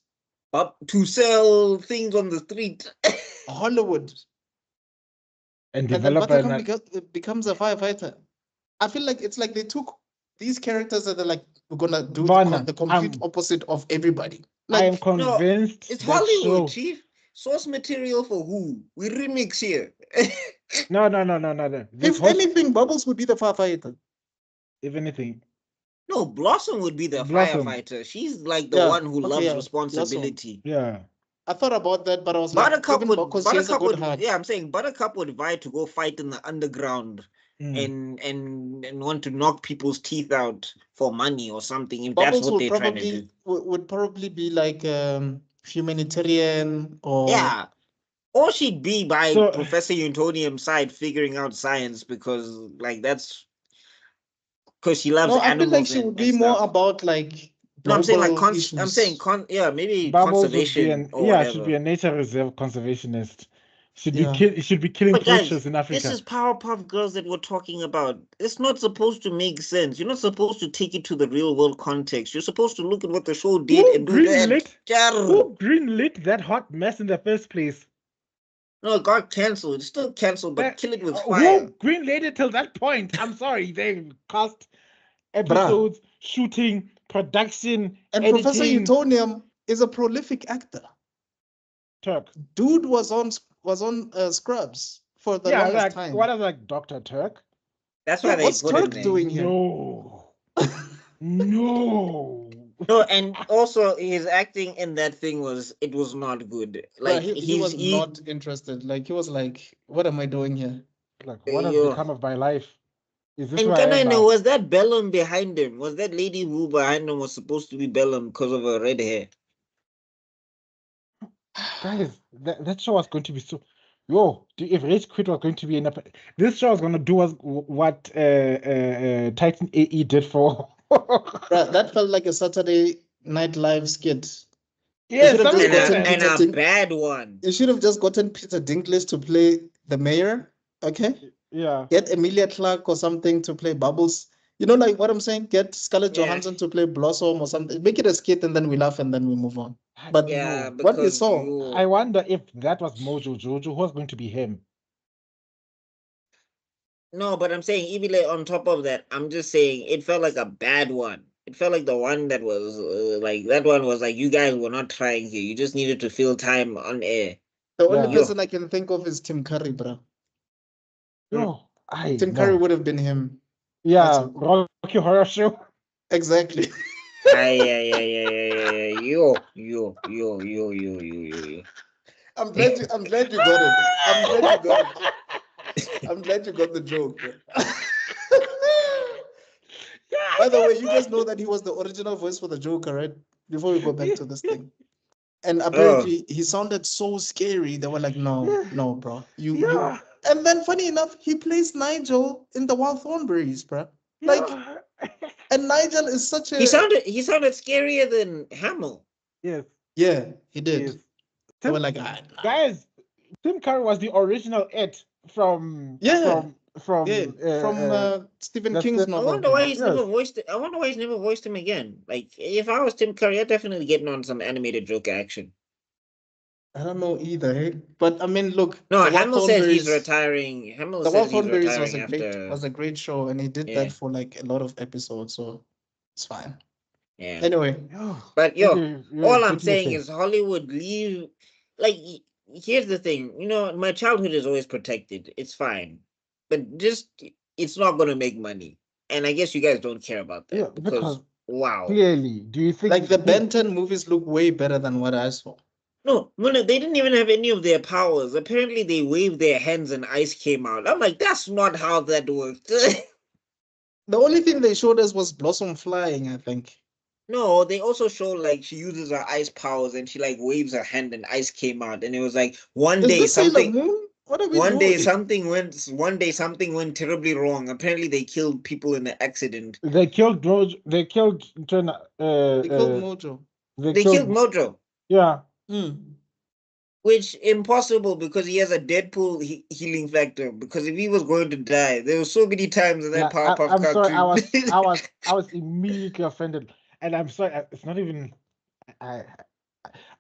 up to sell things on the street. Hollywood, And and then develop Buttercup an. becomes a firefighter. I feel like it's like they took these characters that are like we're gonna do Bona, the complete opposite of everybody. I am Like No, convinced it's that Hollywood, show. chief. Source material for who? We remix here. No, no, no, no, no, no. This if whole. anything, Bubbles would be the firefighter. If anything, No, Blossom would be the Blossom. firefighter. She's like the Yeah. one who Okay. loves Yeah. Blossom. responsibility. Yeah. I thought about that, but I was like, even because she has a good heart. Yeah, I'm saying Buttercup would vie to go fight in the underground Mm. and want to knock people's teeth out for money or something if that's Bubbles what they're trying to do. would probably be like humanitarian or Yeah. Or she'd be by So Professor Utonium's side figuring out science because like that's because she loves no, I feel like animals she would and be more stuff. about like No, I'm saying like global issues. yeah, maybe Bubbles would be conservation an or yeah, should whatever. be a nature reserve conservationist. Yeah. Should be killing But guys, poachers in this Africa. is Powerpuff Girls that we're talking about. It's not supposed to make sense. You're not supposed to take it to the real world context. You're supposed to look at what the show did Who and do that. greenlit Jarr. who greenlit that hot mess in the first place? No, it got cancelled. It's still cancelled, but That kill it with fire. who greenlit it till that point? I'm sorry, they cast Bruh, episodes, shooting, production, And Professor editing. Utonium is a prolific actor. Turk. Dude was on Scrubs for the Yeah, longest like time. what is like Dr. Turk? That's Yeah, why they what's put him Turk there. doing here? No. No. No, and also his acting in that thing was not good. Like he was not interested. Like he was like, "What am I doing here?" Like, what has yo. become of my life? Is this And where I can I am know, now? was that Bellum behind him? Was that lady who behind him was supposed to be Bellum because of her red hair? Guys, that show was going to be so. Yo, if Rage Quit was going to be this show was going to do what Titan AE did for. Bruh, that felt like a Saturday Night Live skit. Yeah, should have just something like gotten that. And Peter a Dink- bad one. You should have just gotten Peter Dinklage to play the mayor, okay? Yeah. Get Emilia Clarke or something to play Bubbles. You know, like what I'm saying? Get Scarlett Yeah. Johansson to play Blossom or something. Make it a skit and then we laugh and then we move on. But Yeah, No. what we because saw, I wonder if that was Mojo Jojo, who was going to be him? no, but I'm saying even like on top of that, I'm just saying it felt like a bad one. It felt like the one that was like that one was like you guys were not trying here. You just needed to fill time on air. the only Yeah. person I can think of is Tim Curry, bro. Yo, Tim Curry would have been him. That's Yeah, Rocky Horror Show. Exactly. Yeah. Yo. I'm glad you got it. I'm glad you got it. I'm glad you got the joke, bro. By the way, you guys know that he was the original voice for the Joker, right? Before we go back to this thing. And apparently he sounded so scary. They were like, no, bro. You and then funny enough, he plays Nigel in the Wild Thornberries, bro. Like, and Nigel is such a He sounded scarier than Hamill. Yes. Yeah, he did. Yes. They were like, nah. Guys, Tim Curry was the original It from from Stephen that's King's the- I novel. wonder why he's Yes. never voiced it. I wonder why he's never voiced him again. Like if I was Tim Curry, I'd definitely getting on some animated Joker action. I don't know either, hey? But I mean, look. No, the Wild Hamill says he's Thornberries- retiring. Hamill The Wild says he's Thornberries retiring was a great show, and he did Yeah. that for like a lot of episodes, so it's fine. Yeah. Anyway, But yo, all I'm getting saying the is Hollywood leave. Like, here's the thing. You know, my childhood is always protected. It's fine, but just it's not gonna make money. And I guess you guys don't care about that Yeah, because wow. clearly, do you think like the Ben 10 movies look way better than what I saw. No, Mona, they didn't even have any of their powers. Apparently, they waved their hands and ice came out. I'm like, that's not how that worked. The only thing they showed us was Blossom flying, I think. No, they also show like she uses her ice powers and she like waves her hand and ice came out. And it was like one Is day this Sailor something. Moon? What are we One doing? day something went terribly wrong. Apparently, they killed people in the accident. they killed Mojo? They killed They killed Mojo. They killed Mojo. Yeah. Which impossible because he has a Deadpool healing factor. Because if he was going to die, there were so many times in that Powerpuff I'm sorry. cartoon. I was immediately offended, and I'm sorry. It's not even.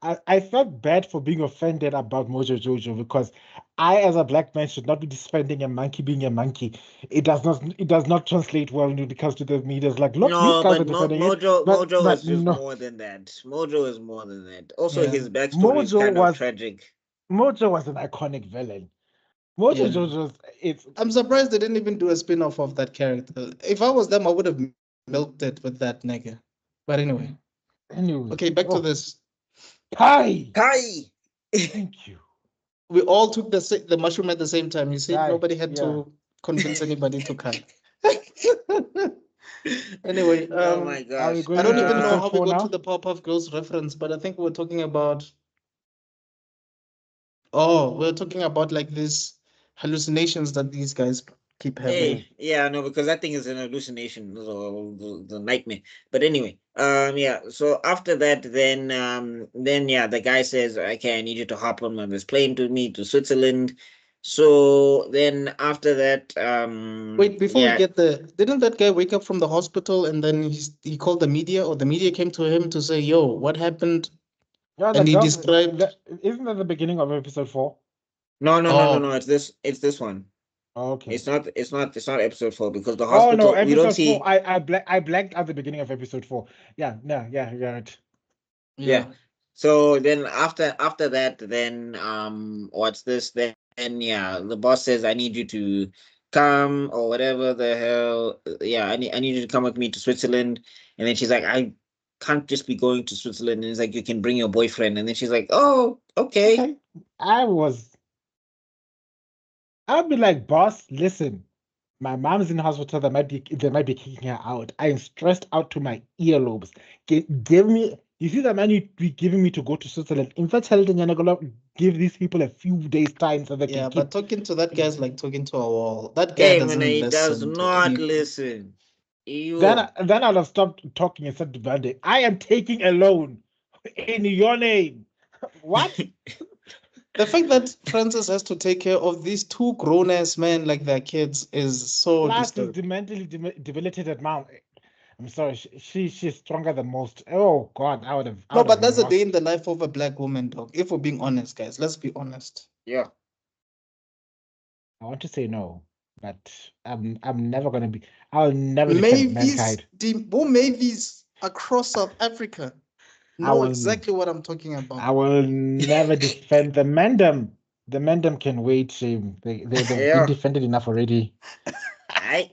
I felt bad for being offended about Mojo Jojo because I, as a black man, should not be defending a monkey being a monkey. It does not translate well when it comes to the media. It's like, look, No, you guys but are defending Mojo, it. But, Mojo is just no. more than that. Mojo is more than that. Also, Yeah. his backstory is Mojo kind was- of tragic. Mojo was an iconic villain. Mojo Yeah. Jojo's it's I'm surprised they didn't even do a spin-off of that character. If I was them, I would have milked it with that nigga. But anyway. Okay, back to this. Kai. Thank you. We all took the mushroom at the same time. You see, Kai, nobody had to convince anybody to cut. Anyway, Oh my gosh. going I don't into even know episode how we 4 got now? to the Powerpuff Girls reference, but I think we're talking about. Oh, we're talking about like these hallucinations that these guys keep having. Hey, yeah, no, because that thing is an hallucination, the nightmare. But anyway, yeah. So after that, then yeah, the guy says, "Okay, I need you to hop on this plane to me to Switzerland." So then after that, Wait, before yeah, we get there, didn't that guy wake up from the hospital and then he called the media, or the media came to him to say, "Yo, what happened?" Yeah, And he described. isn't that the beginning of episode 4? no, it's this one. Okay. It's not episode 4 because the Oh no, hospital we don't episode 4. see. I blanked out the beginning of episode 4. Yeah, you're right. Yeah. So then after that, then what's this? Then yeah, the boss says I need you to come or whatever the hell. Yeah, I need you to come with me to Switzerland. And then she's like, I can't just be going to Switzerland. And he's like, you can bring your boyfriend. And then she's like, oh, okay. Okay. I'd be like, boss, listen, my mom's in the hospital. They might be kicking her out. I am stressed out to my earlobes. Give me. You see that man you be giving me to go to Switzerland. In fact, I'm gonna give these people a few days time so they can Yeah, keep. but talking to that guy's like talking to a wall. That guy Hey, doesn't man, he does listen to not anything. listen. You. Then I'll have stopped talking and said to Vande, I am taking a loan in your name. What? The fact that Francis has to take care of these two grown-ass men like their kids is so Plus, is the disturbing. mentally debilitated mom. I'm sorry, she's stronger than most. Oh God, I would No, have but that's a lost. day in the life of a black woman, dog. If we're being honest, guys, let's be honest. Yeah. I want to say no, but I'm never gonna be. I'll never defend Mavis, mankind. Mavis across South Africa I know will. exactly what I'm talking I about. will never defend the Mandem. The Mandem can wait. They've been Yeah. defended enough already. I.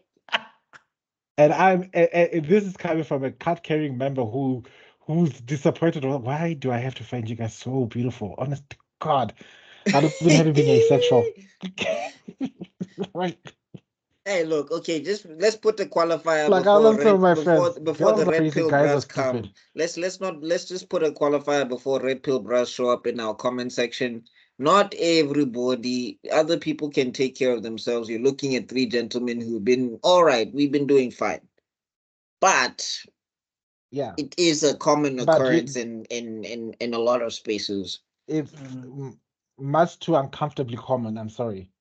And this is coming from a card-carrying member who's disappointed. Why do I have to find you guys so beautiful? Honest to God, I'd have been happy being asexual. Right. Hey, look, okay, just let's put the qualifier Like I love some of my before friends. the Girls are red crazy, pill guys are bras come. stupid. Let's just put a qualifier before red pill bras show up in our comment section. Not everybody, other people can take care of themselves. You're looking at 3 gentlemen who've been all right, we've been doing fine. But Yeah, it is a common but occurrence in a lot of spaces. it's Mm. much too uncomfortably common. I'm sorry.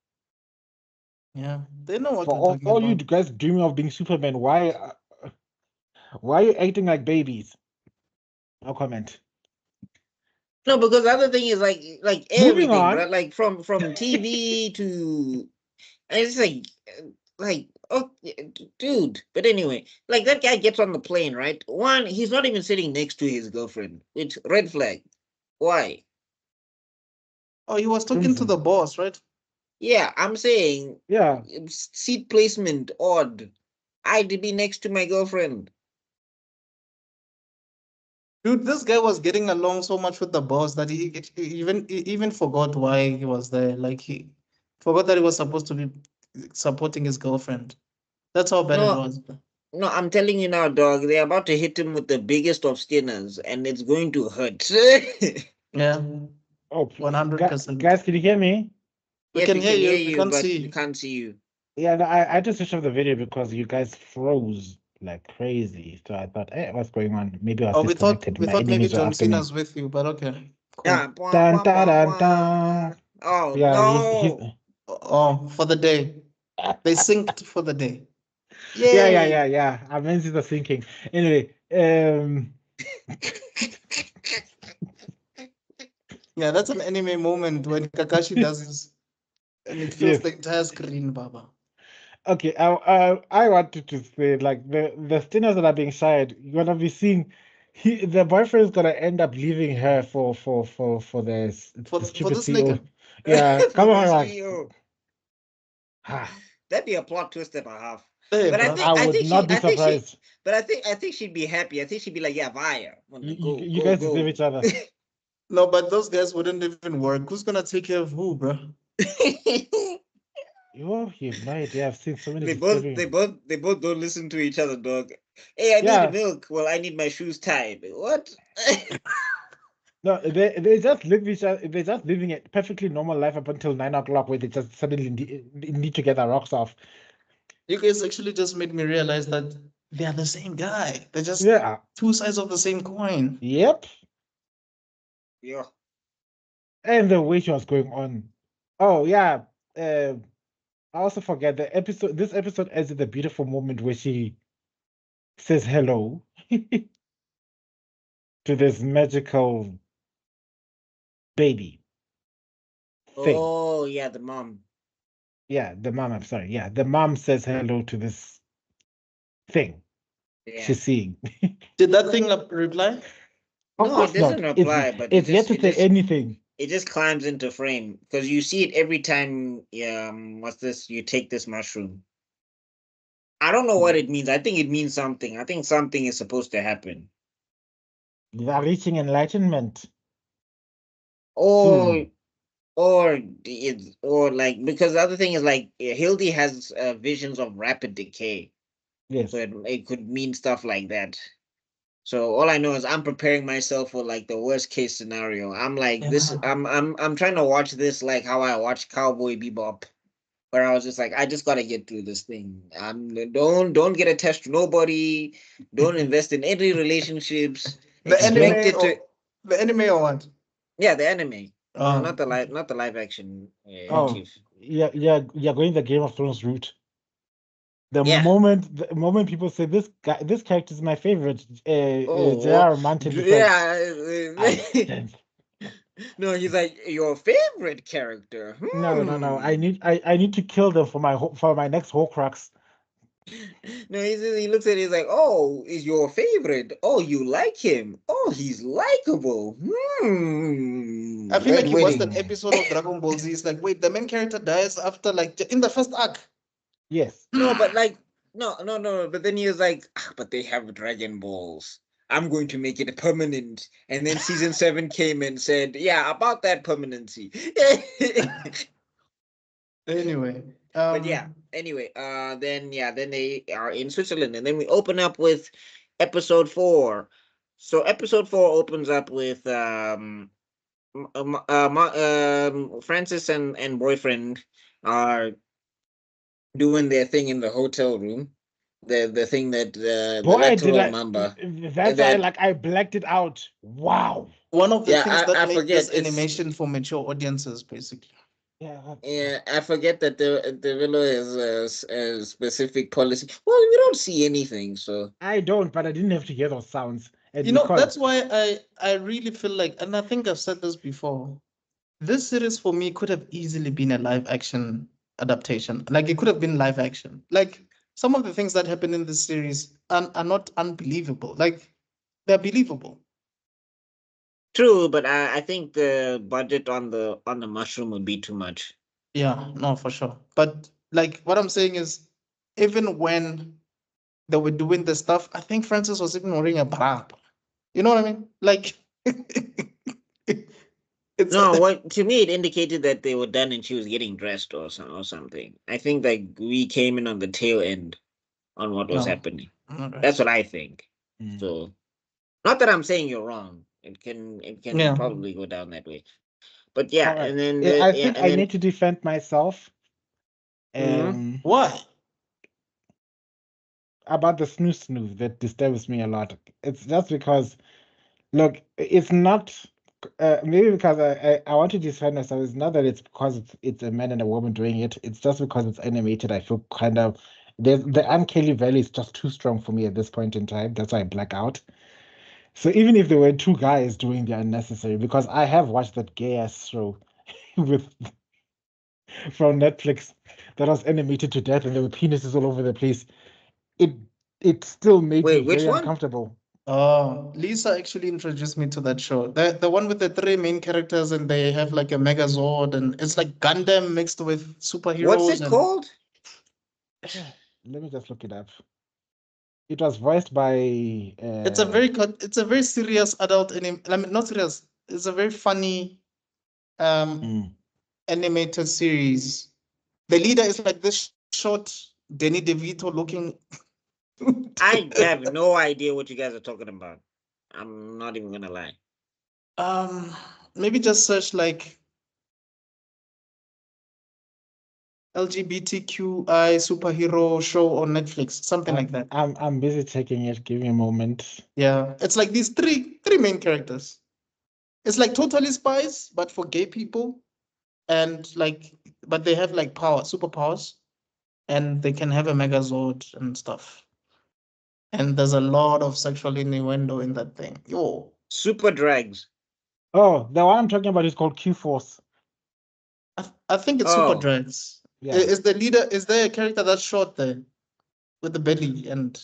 Yeah, they know what For we're talking all you about. guys dreaming of being Superman, why are you acting like babies? No comment. No, because the other thing is like Moving everything, on. bro. Like from TV to and it's like oh dude. But anyway, like that guy gets on the plane, right? One, he's not even sitting next to his girlfriend. It's red flag. Why? Oh, he was talking to Crimson. the boss, right? Yeah, I'm saying Yeah. seat placement odd. I'd be next to my girlfriend. Dude, this guy was getting along so much with the boss that he even forgot why he was there. Like he forgot that he was supposed to be supporting his girlfriend. That's how bad it No, was. no, I'm telling you now, dog. They're about to hit him with the biggest of skinners, and it's going to hurt. Yeah, Oh, 100%. guys, can you hear me? We Yes, can we hear can hear you. We you, can't but see we you. can't see you. Yeah, no, I just switched off the video because you guys froze like crazy. So I thought, hey, what's going on? Maybe I was Oh, disconnected. we My thought maybe enemies were John after me. Cena's with you, but okay, Yeah. cool. Dun, dun, dun, dun. Oh Yeah, he's no. Oh, for the day. They synced for the day. yeah. Yay! I meant the thinking. Anyway, Yeah, that's an anime moment when Kakashi does this and it fills yes. the entire screen, Baba. Okay, I wanted to say like the stinners that are being shired, you're gonna be seeing the boyfriend's gonna end up leaving her for the For stupid this CEO. nigga. Yeah, For come the on, like, CEO. ah, That'd be a plot twist and a half. Hey, But bro. I would not be surprised. I think she'd be happy. I think she'd be like, yeah, fire. You guys deserve each other. No, but those guys wouldn't even work. Who's gonna take care of who, bro? You have no idea. I've seen so many they both they disturbing. both they both don't listen to each other, dog. Hey, I Yeah, need milk. Well, I need my shoes tied. What? no, they just live each other. They're just living a perfectly normal life up until 9 o'clock, where they just suddenly need to get their rocks off. You guys actually just made me realize that they are the same guy. They're just Yeah. two sides of the same coin. Yep. Yeah. And the way she was going on. Oh yeah. I also forget the episode. This episode ends with a beautiful moment where she says hello to this magical baby thing. Oh yeah, the mom. Yeah, the mom. I'm sorry. Yeah, the mom says hello to this thing Yeah. she's seeing. Did that thing reply? Of No, it course not. doesn't reply, but It's yet to say anything. it just climbs into frame because you see it every time. What's this? You take this mushroom. I don't know what it means. I think it means something. I think something is supposed to happen. They are reaching enlightenment Or soon. or like because the other thing is like Hildy has visions of rapid decay, Yes. so it could mean stuff like that. So all I know is I'm preparing myself for like the worst case scenario. I'm like this. Yeah. I'm trying to watch this like how I watch Cowboy Bebop, where I was just like, I just gotta get through this thing. Don't get attached to nobody. Don't invest in any relationships. The Expect anime it to or the anime or what? yeah the anime. No, Oh, not the live action. Oh, Chief. yeah, you're going the Game of Thrones route. Yeah. The moment people say this character is my favorite, Oh, J.R. Martin decides I yeah. can't. No, he's like your favorite character. No. I need to kill them for for my next Horcrux. No, he looks at it, he's like, oh, is your favorite? Oh, you like him? Oh, he's likable. I feel like Red he watched wedding. an episode of Dragon Ball Z. It's like, wait, the main character dies after like in the first arc. Yes. No, but like, no. But then he was like, but they have Dragon Balls. I'm going to make it permanent. And then season 7 came and said, yeah, about that permanency. Anyway, But yeah, anyway, then they are in Switzerland, and then we open up with episode 4. So episode 4 opens up with Francis and boyfriend are doing their thing in the hotel room. The thing that the Boy, did lateral I member that's why that I blacked it out. Wow. one of the yeah things that I made forget this it's animation for mature audiences, basically. yeah I forget that the Villa has a specific policy. Well, we don't see anything, so I don't, but I didn't have to hear those sounds. And You know, because that's why I really feel like, and I think I've said this before, this series for me could have easily been a live action adaptation. Like it could have been live action. Like some of the things that happen in this series are not unbelievable. Like they're believable. true, but I think the budget on the mushroom would be too much. Yeah, no, for sure. But like what I'm saying is, even when they were doing the stuff, I think Francis was even wearing a bra. You know what I mean? Like it's No, what to me it indicated that they were done and she was getting dressed or something. I think like we came in on the tail end on what was no. happening. Okay. That's what I think. Mm. So not that I'm saying you're wrong. It can Yeah. probably go down that way. But yeah, all right. and then I think I need to defend myself Mhm. Why? about the snooze that disturbs me a lot. It's just because look, it's not maybe because I want to defend myself. It's not that it's because it's a man and a woman doing it. It's just because it's animated. I feel kind of the uncanny valley is just too strong for me at this point in time. That's why I black out. So even if there were two guys doing the unnecessary, because I have watched that gay ass show with from Netflix that was animated to death and there were penises all over the place. It it still made me Wait, which very one? uncomfortable. Oh, Lisa actually introduced me to that show. The one with the three main characters and they have like a Megazord and it's like Gundam mixed with What's superheroes it and called? Let me just look it up. It was voiced by it's a very serious adult anime. I mean, not serious. It's a very funny mm, animated series. The leader is like this short Danny DeVito looking. I have no idea what you guys are talking about. I'm not even gonna lie. Maybe just search like LGBTQI superhero show on Netflix, something like that. I'm busy checking it. Give me a moment. Yeah, it's like these three main characters. It's like totally spies, but for gay people, and like, but they have like superpowers, and they can have a Megazord and stuff. And there's a lot of sexual innuendo in that thing. Yo, Super Drags. Oh, the one I'm talking about is called Q Force. I think it's Super Oh, Drags. Yeah. Is the leader? Is there a character that's short there with the belly and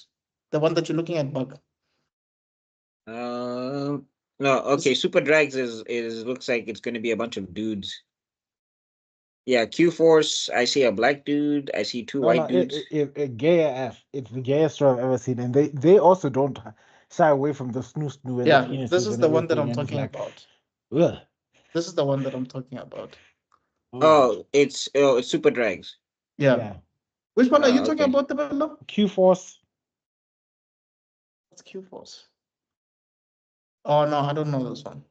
the one that you're looking at, Bug? No, okay. Super Drags is looks like it's going to be a bunch of dudes. Yeah, Q Force. I see a black dude. I see two No, white dudes. gay AF. It's the gayest show I've ever seen, and they also don't shy away from the snoo snoo and the Yeah, this penises is and the one that everything, I'm and it's talking like, about. ugh, This is the one that I'm talking about. ugh. It's Super Drags. Yeah. Yeah. Which one are you talking Okay. about, the below? Q Force. What's Q Force? Oh no, I don't know this one.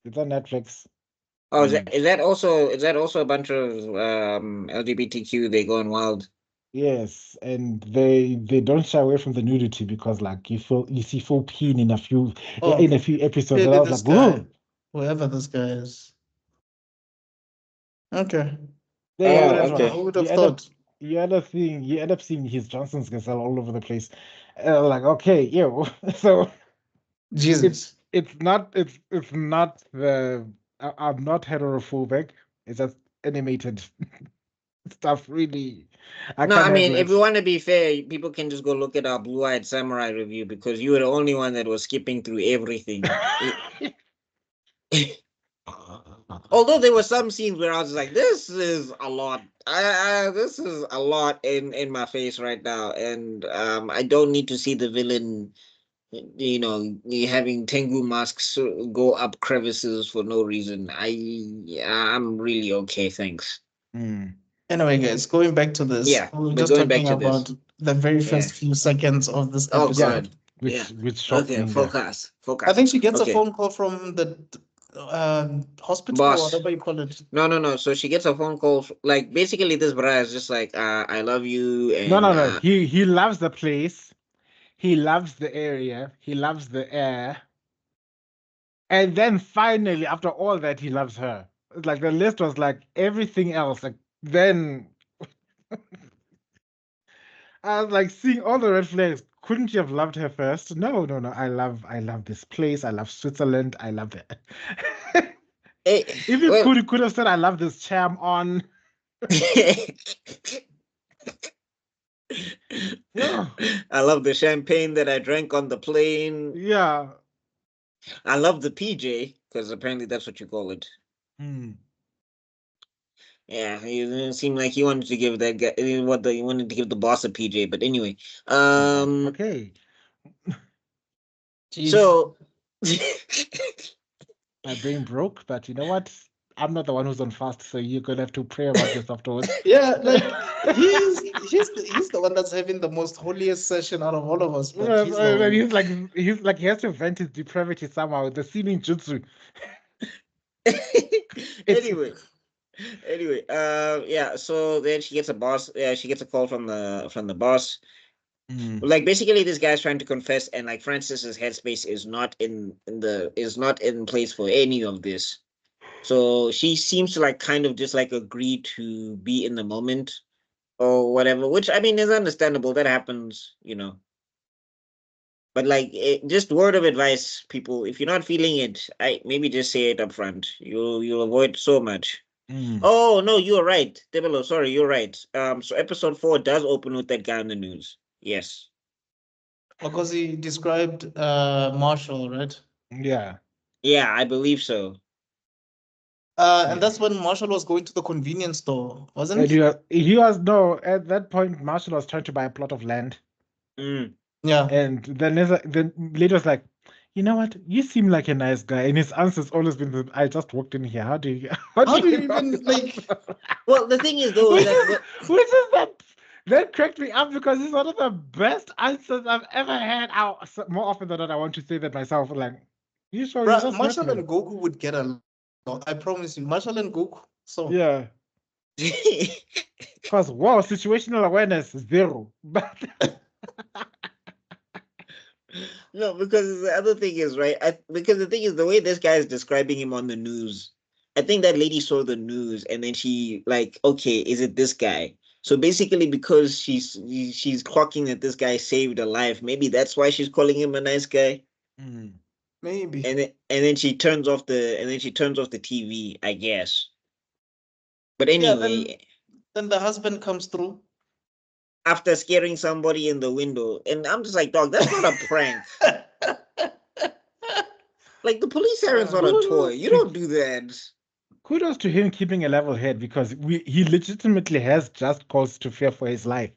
It's on Netflix. Oh, And is that also a bunch of LGBTQ? They going wild. yes, and they don't shy away from the nudity because like you see full peen in a few Oh, episodes, and clearly I was this like, guy, whoa. whoever this guy is. Okay. Then Who yeah, would that have, one. who would have thought? You end up seeing his Johnson's Gazelle all over the place. Like, okay, yo. So Jesus. it's not I'm not heterophobic. It's just animated stuff really. I No, can't I mean, handle if it. you want to be fair, people can just go look at our Blue Eyed Samurai review because you were the only one that was skipping through everything. Although there were some scenes where I was like, "This is a lot. This is a lot in my face right now," and I don't need to see the villain, having Tengu masks go up crevices for no reason. I'm really okay, thanks. Mm, Anyway, guys, going back to this, Yeah, we were but just going back talking to this, about the very yeah. first few seconds of this Oh yeah, episode. God, yeah. which shocked Okay, me there. focus, I focus. think she gets a Okay, phone call from the hospital or boss. whatever you call it. No. So she gets a phone call. Like basically, this bra is just like, I love you, No, and no, no. He loves the place. He loves the area. He loves the air. And then finally, after all that, he loves her. It's like the list was like everything else. Like then I was like seeing all the red flags. Couldn't you have loved her first? No, no, no. I love this place. I love Switzerland. I love it. If well, you could have said, I love this charm on. Yeah, I love the champagne that I drank on the plane. yeah. I love the PJ because apparently that's what you call it. Hmm. Yeah, he didn't seem like he wanted to give that guy he wanted to give the boss a PJ. But anyway, Okay. Jeez. so My brain broke, but you know what? I'm not the one who's on fast, so you're gonna have to pray about this afterwards. Yeah, like he's the one that's having the most holiest session out of all of us, but he's the And one. he's like he has to vent his depravity somehow. The seeming jutsu. It's anyway, yeah. So then she gets a boss. Yeah, she gets a call from the boss. Mm, Like basically, this guy's trying to confess, and like Francis's headspace is not is not in place for any of this. So she seems to like kind of just like agree to be in the moment or whatever, which I mean is understandable. That happens. But like, just word of advice, people, if you're not feeling it, I maybe just say it up front. You'll avoid so much. mm. Oh no, you're right, Debelo. Sorry, you're right. So episode 4 does open with that guy on the news. Yes. Because he described Marshall, right? Yeah. Yeah, I believe so. And that's when Marshall was going to the convenience store, wasn't And he? he was no, at that point, Marshall was trying to buy a plot of land. Mm. Yeah. And then later was like, you know what? You seem like a nice guy. And his answer's always been, I just walked in here. How do you How do you even like? Well, the thing is though which that is, which is that cracked me up because it's one of the best answers I've ever had. More often than not, I want to say that myself. Like, you sure you Bruh, just met Marshall me? and Goku would get along. I promise you, Marshall and Goku. So Yeah. Because wow, situational awareness zero. But no, because the other thing is right. Because the thing is the way this guy is describing him on the news. I think that lady saw the news and then she like, okay, is it this guy? So basically, because she's clocking that this guy saved her life, maybe that's why she's calling him a nice guy. mm, maybe. And then she turns off the TV, I guess. But Yeah, then anyway, Then the husband comes through. after scaring somebody in the window. And I'm just like, dog, that's not a prank. Like, the police siren's not a toy. You don't do that. Kudos to him keeping a level head because he legitimately has just cause to fear for his life.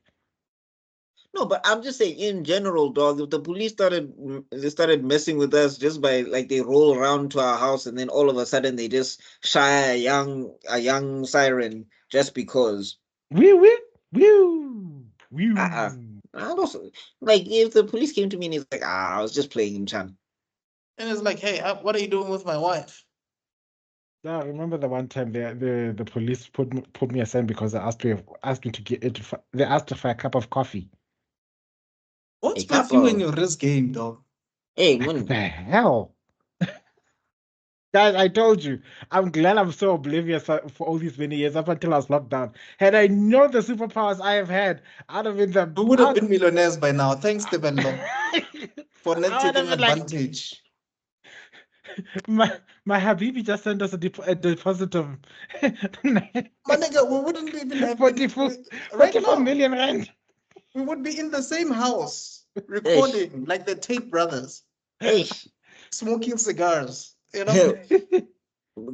No, but I'm just saying, in general, dog, if the police started messing with us just by, like, they roll around to our house and then all of a sudden they just shy a young siren just because. Wee wee wee. I also, like, if the police came to me and he's like, I was just playing him, Chan. And it's like, hey, what are you doing with my wife? Yeah, I remember the one time the police put me aside because they asked me to they asked for a cup of coffee. What's A with you couple- and your risk game, dog? Hey, What when the hell? Guys, I told you, I'm glad I'm so oblivious for all these many years up until I was locked down. Had I known the superpowers I have had, I'd have been We would have been millionaires by now. Thanks, Tebello, for not I would taking have been like, advantage. my Habibi just sent us a deposit of My nigga, we wouldn't even have 44 been right 44 now. million rand. We would be in the same house recording like the Tate brothers, hey, smoking cigars. You know,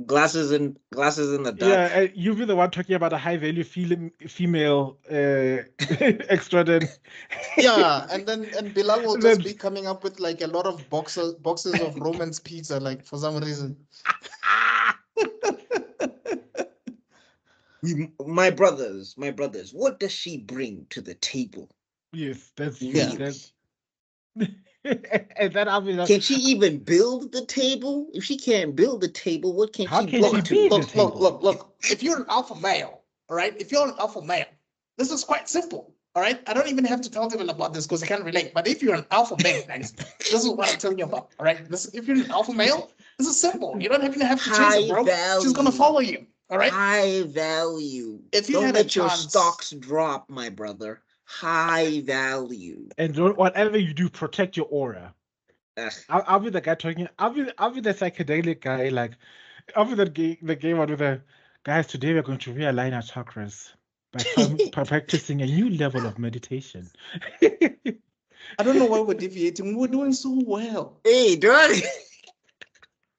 glasses in the dark. Yeah, you be the one talking about a high value female extraordinary. yeah. And Bilal will Then- just be coming up with like a lot of boxes of Roman's pizza, like for some reason. My brothers, what does she bring to the table? Yes, that's Yeah. that's and then I'll be like, Can she even build the table? If she can't build the table, what can How she can bring she to be it? the Look, table? look. If you're an alpha male, all right. If you're an alpha male, this is quite simple. All right. I don't even have to tell people about this because they can't relate. But if you're an alpha male, guys, this is what I'm telling you about. All right. If you're an alpha male, this is simple. You don't even have to chase High it, bro. She's gonna value. follow you. All right. High value. If you Don't had a let your chance- stocks drop, my brother. High value. And whatever you do, protect your aura. Ugh. I'll be the guy talking. I'll be the psychedelic guy. Like I'll be the gay one with the guys. Today we're going to realign our chakras by practicing a new level of meditation. I don't know why we're deviating. We're doing so well. Hey, dog.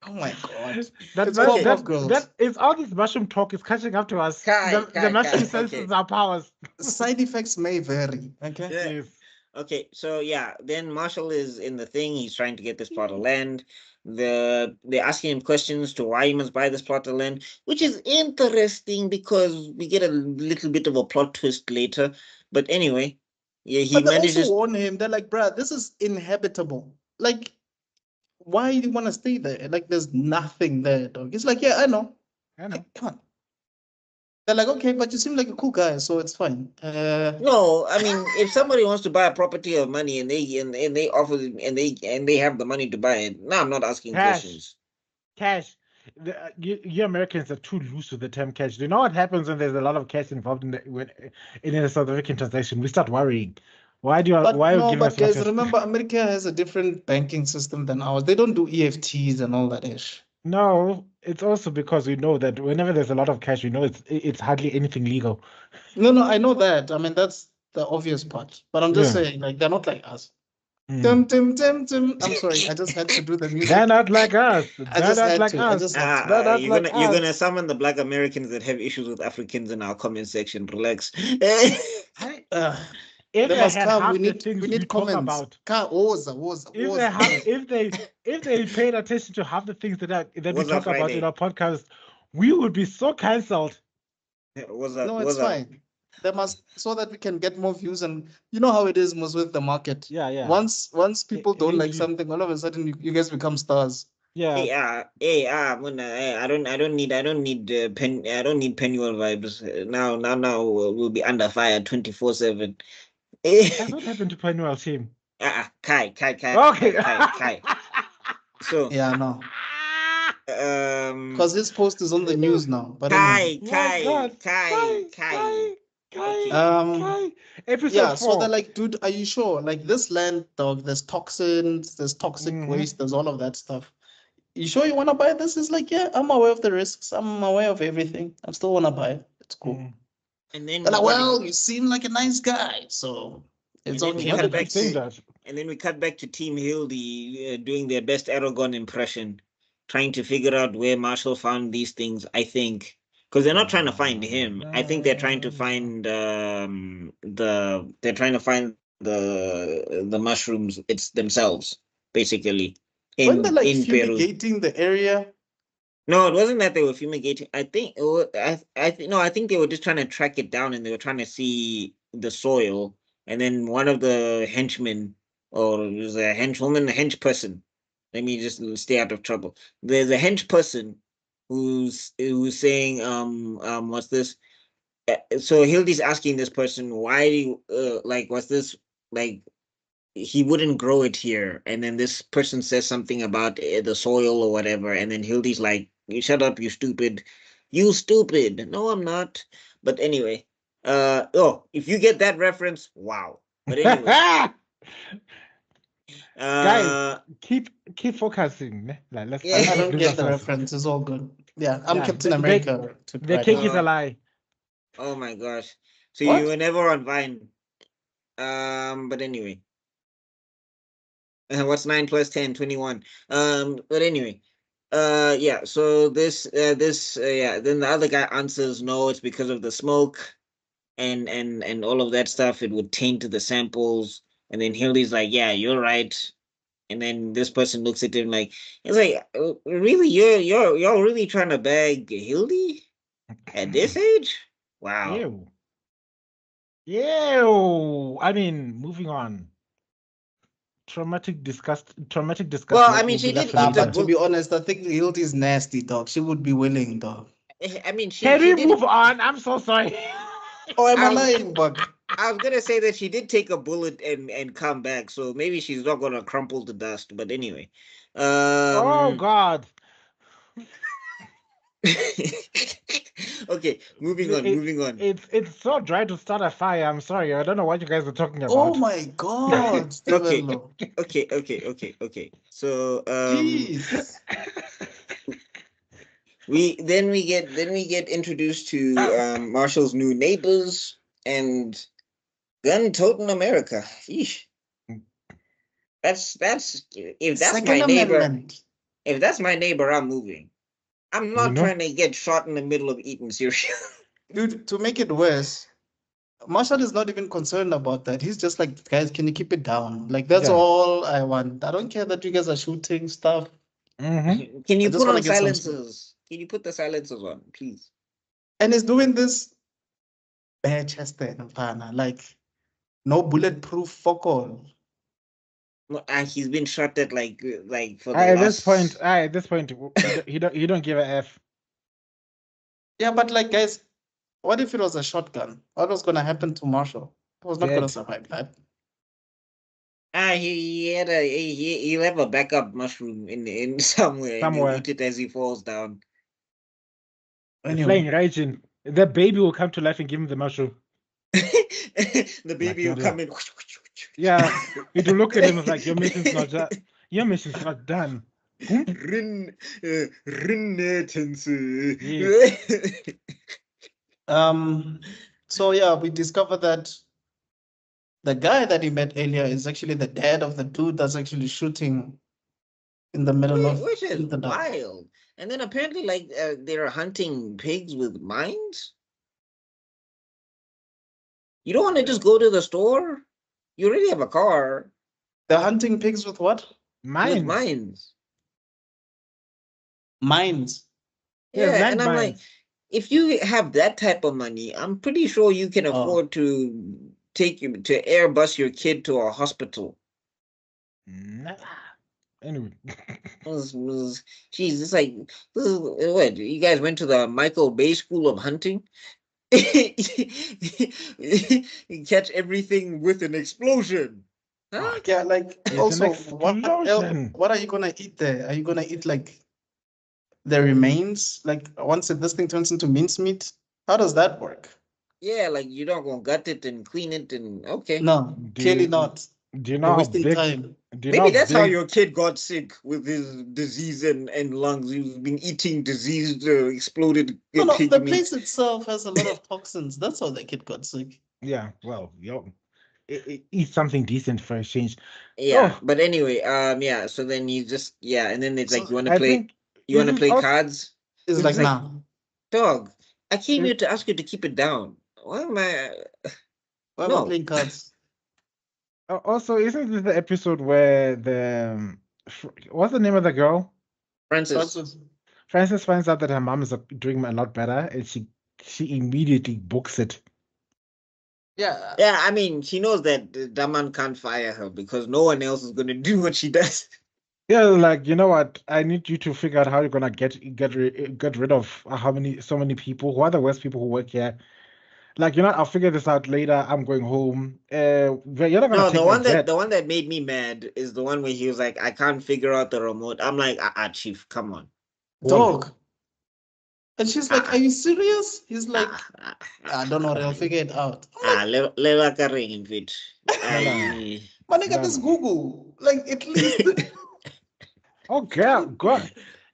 Oh my god. It's That girls. it's all this mushroom talk is catching up to us. Kai, The mushroom Kai, senses okay. our powers. Side effects may vary. Okay. Yeah. Yes. Okay, so yeah, then Marshall is in the thing. He's trying to get this plot of land. They're asking him questions to why he must buy this plot of land, which is interesting because we get a little bit of a plot twist later. But anyway, yeah, he But they manages. also warn him. They're like, bruh, this is inhabitable. Like, why do you want to stay there? Like, there's nothing there, dog. It's like, yeah, I know. I know. Come on. They're like, okay, but you seem like a cool guy, so it's fine. No, I mean, if somebody wants to buy a property of money and they offer and they have the money to buy it, no, I'm not asking Cash. questions. Cash. You Americans are too loose with the term cash. Do you know what happens when there's a lot of cash involved in a South African transaction? We start worrying. Why do you? But why are you no, giving but us so much guys, cash? remember, America has a different banking system than ours. They don't do EFTs and all that ish. No, it's also because we know that whenever there's a lot of cash, we know it's hardly anything legal. No, I know that. I mean, that's the obvious part. But I'm just Yeah. saying, like, they're not like us. Mm. Tim. I'm sorry, I just had to do the music. They're not like us. I They're just not had like to. I us. just had to. They're not you're like gonna us. summon the Black Americans that have issues with Africans in our comment section. Relax. I- Uh, If they they must had come. half We the need things we comments. talk about, if they paid attention to half the things that we What's up, talk about Friday? in our podcast, we would be so cancelled. What's up? No, What's it's up? fine. They must, so that we can get more views, and you know how it is, Mus, with the market. Yeah. Once people don't like Lately- something, all of a sudden you guys become stars. Yeah. I don't need Pennyworth vibes. Now we'll be under fire 24/7. That's what happened to Pioneer team. Kai. Okay. So Yeah, no, um because this post is on the news now. But Kai. Episode yeah, so 4. they're like, dude, are you sure? Like this land, dog, there's toxins, there's toxic Mhm. waste, there's all of that stuff. You sure you want to buy this? It's like, yeah, I'm aware of the risks. I'm aware of everything. I still want to buy it. It's cool. Mm. And then They're like, well, you seem like a nice guy, so it's then we okay. Why cut do you back keep saying to that? and then we cut back to Team Hildy doing their best Aragon impression, trying to figure out where Marshall found these things. I think because they're not trying to find him. I think they're trying to find they're trying to find the mushrooms. It's themselves basically When they're like in Peru. fumigating the area, No, it wasn't that they were fumigating. I think no, I think they were just trying to track it down and they were trying to see the soil. And then one of the henchmen, or it was a henchwoman, a hench person. Let me just stay out of trouble. There's a hench person who's saying, what's this? So Hildy's asking this person, why do you like what's this like he wouldn't grow it here. And then this person says something about the soil or whatever. And then Hildy's like, you shut up, you stupid. You stupid. No, I'm not. But anyway, oh, if you get that reference, wow. But anyway, Guys, uh, keep focusing. Ne? Like, yeah. I let's don't do get the this. reference. It's all good. Yeah, I'm Yeah, Captain they, America the right cake is now. a lie. Oh my gosh. So you What? were never on Vine. But anyway. What's 9 plus 10? 21. But anyway, yeah. So yeah. Then the other guy answers, no, it's because of the smoke and all of that stuff. It would taint the samples. And then Hildy's like, yeah, you're right. And then this person looks at him like, it's like, really, you're really trying to bag Hildy at this age? Wow. Ew. Ew. I mean, moving on. Traumatic disgust Well, I will, mean, will be she left did in the Nah, eat a but to past. be bull. honest, I think Hildy is nasty, dog. She would be willing, dog. I mean, Can she we did. move on? I'm so sorry. Oh, am I I was lying, bug? I was gonna say that she did take a bullet and come back, so maybe she's not gonna crumple to dust. But anyway, Oh God. okay, moving on, It, moving on. it's so dry to start a fire. I'm sorry. I don't know what you guys are talking Oh about. my God, Okay, Stephen Lo. okay. So Jeez. we get introduced to Marshall's new neighbors and gun-toting America. Yeesh. That's if that's my Second neighbor. Amendment. If that's my neighbor, I'm moving. I'm You not know? trying to get shot in the middle of eating cereal. Dude, to make it worse, Marshall is not even concerned about that. He's just like, guys, can you keep it down? Like, that's Yeah. all I want. I don't care that you guys are shooting stuff. Mm-hmm. Can I you just put want on to get some smoke. silencers? Can you put the silencers on, please? And he's doing this bare chested, mfana, like no bulletproof fuck all. No, he's been shot at like for the At this point, last. he don't give a f. Yeah, but like, guys, what if it was a shotgun? What was gonna happen to Marshall? He was not gonna Dead. survive that. He'll have a backup mushroom in somewhere, and he'll Somewhere. eat it as he falls down. Anyway, Flying right in. The baby will come to life and give him the mushroom. The baby will Like, come in. yeah. It will look at him like your mission's not done. Your mission's not done. Yes. so yeah, we discovered that the guy that he met earlier is actually the dad of the dude that's actually shooting in the middle of Which is the dark. wild. And then apparently, like, they're hunting pigs with mines. You don't want to just go to the store. You already have a car They're hunting pigs with what? with Mines. mines. Mines. Yes, Yeah, and I'm like, landmines. if you have that type of money, I'm pretty sure you can Oh. afford to take you to Airbus your kid to a hospital. Nah. Anyway. Geez, it's like, what? You guys went to the Michael Bay School of Hunting? You catch everything with an explosion. Huh? Yeah, like It's also, an explosion. what are you gonna eat there? Are you gonna eat like the remains? Like once this thing turns into mincemeat, how does that work? Yeah, like you're not gonna gut it and clean it and okay. No, Do clearly you, not. Do you know You're how wasting big? time. Do you know Maybe how that's how big? your kid got sick with his disease and lungs. He's been eating diseased, exploded No, pig the meat. place itself has a lot of toxins. That's how the kid got sick. Yeah. Well, eat something decent for a change. Yeah, Oh, but anyway, yeah. So then you just and then it's like So I think you want is to it play also cards, it's is like, it nah. dog. I came is, here to ask you to keep it down. Why am I? Why am I No, playing cards? also isn't this the episode where the what's the name of the girl? Francis. Francis. Frances finds out that her mom is doing a lot better, and she immediately books it. Yeah. Yeah, I mean, she knows that that man can't fire her because no one else is gonna do what she does. Yeah, like you know what? I need you to figure out how you're gonna get rid of so many people. Who are the worst people who work here? Like you know, I'll figure this out later. I'm going home. You're not gonna No, take my jet. the one that made me mad is the one where he was like, I can't figure out the remote. I'm like, chief, come on. Wall. Dog. And she's Ah, like, are you serious? He's like, ah, I don't know, I'll figure it out. I'm like, le ka ring fit. No, no, my nigga, no, this no. Google. Like, at least. Oh, girl, go.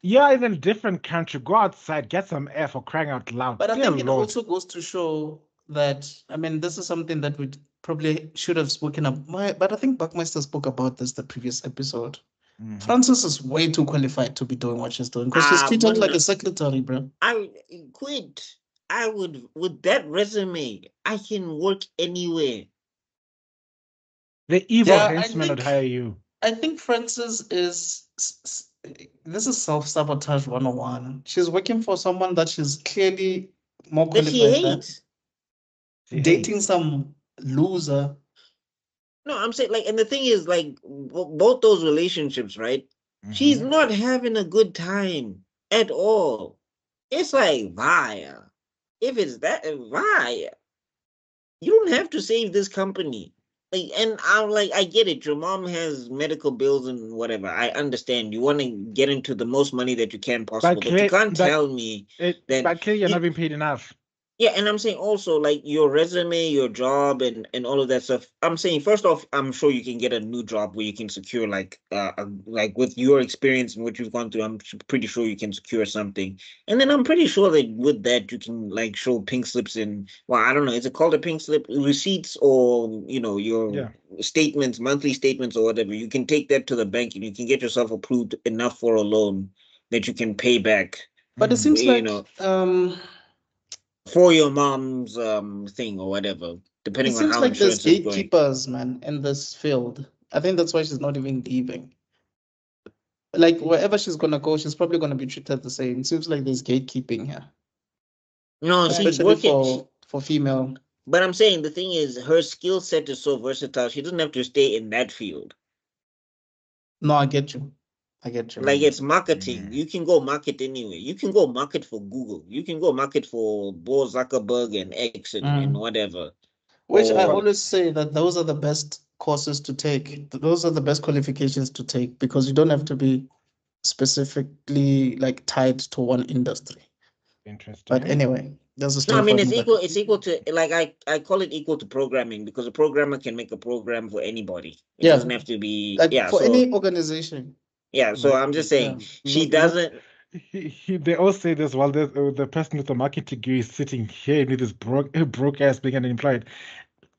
You're in a different country. Go outside, get some air for crying out loud. But I Dear think it Lord. also goes to show that, I mean, this is something that we probably should have spoken about. But I think Buckminster spoke about this the previous episode. Mhm. Frances is way too qualified to be doing what she's doing because she's treated like a secretary, bro. I quit. I would with that resume, I can work anywhere. The evil Yeah, henchman would hire you. I think Frances is this is self-sabotage 101. She's working for someone that she's clearly more That she qualified than, hates. She dating hates. some loser. No, I'm saying like, and the thing is like both those relationships, right? She's Mhm. not having a good time at all. It's like Vaya. If it's that Vaya, you don't have to save this company. Like, and I'm like, I get it. Your mom has medical bills and whatever. I understand. You want to get into the most money that you can possible, but you can't tell me that But clearly you're you, not being paid enough. yeah, and I'm saying also like your resume, your job, and all of that stuff. I'm saying first off, I'm sure you can get a new job where you can secure like with your experience and what you've gone through. Pretty sure you can secure something, and then I'm pretty sure that with that you can like show pink slips in. Well, I don't know, is it called a pink slip? Receipts or your Yeah. statements, monthly statements or whatever. You can take that to the bank and you can get yourself approved enough for a loan that you can pay back. But it Mhm. seems like For your mom's thing or whatever, it depending on seems how like there's insurance is going. gatekeepers, man, in this field. I think that's why she's not even leaving. Like wherever she's gonna go, she's probably gonna be treated the same. It seems like there's gatekeeping here, No, she's especially working. for female. But I'm saying the thing is, her skill set is so versatile. She doesn't have to stay in that field. No, I get you. I get you. Like it's marketing. Mm. You can go market anyway. You can go market for Google. You can go market for Bo Zuckerberg and X and whatever. Which I Or always say that those are the best courses to take. Those are the best qualifications to take because you don't have to be specifically like tied to one industry. Interesting. But anyway, there's a no, I story mean for it's another equal. day. It's equal to like I call it equal to programming because a programmer can make a program for anybody. It Yeah, doesn't have to be like for any organization. yeah. So I'm just saying she doesn't. They all say this while the person with the marketing degree is sitting here with this broke ass being unemployed.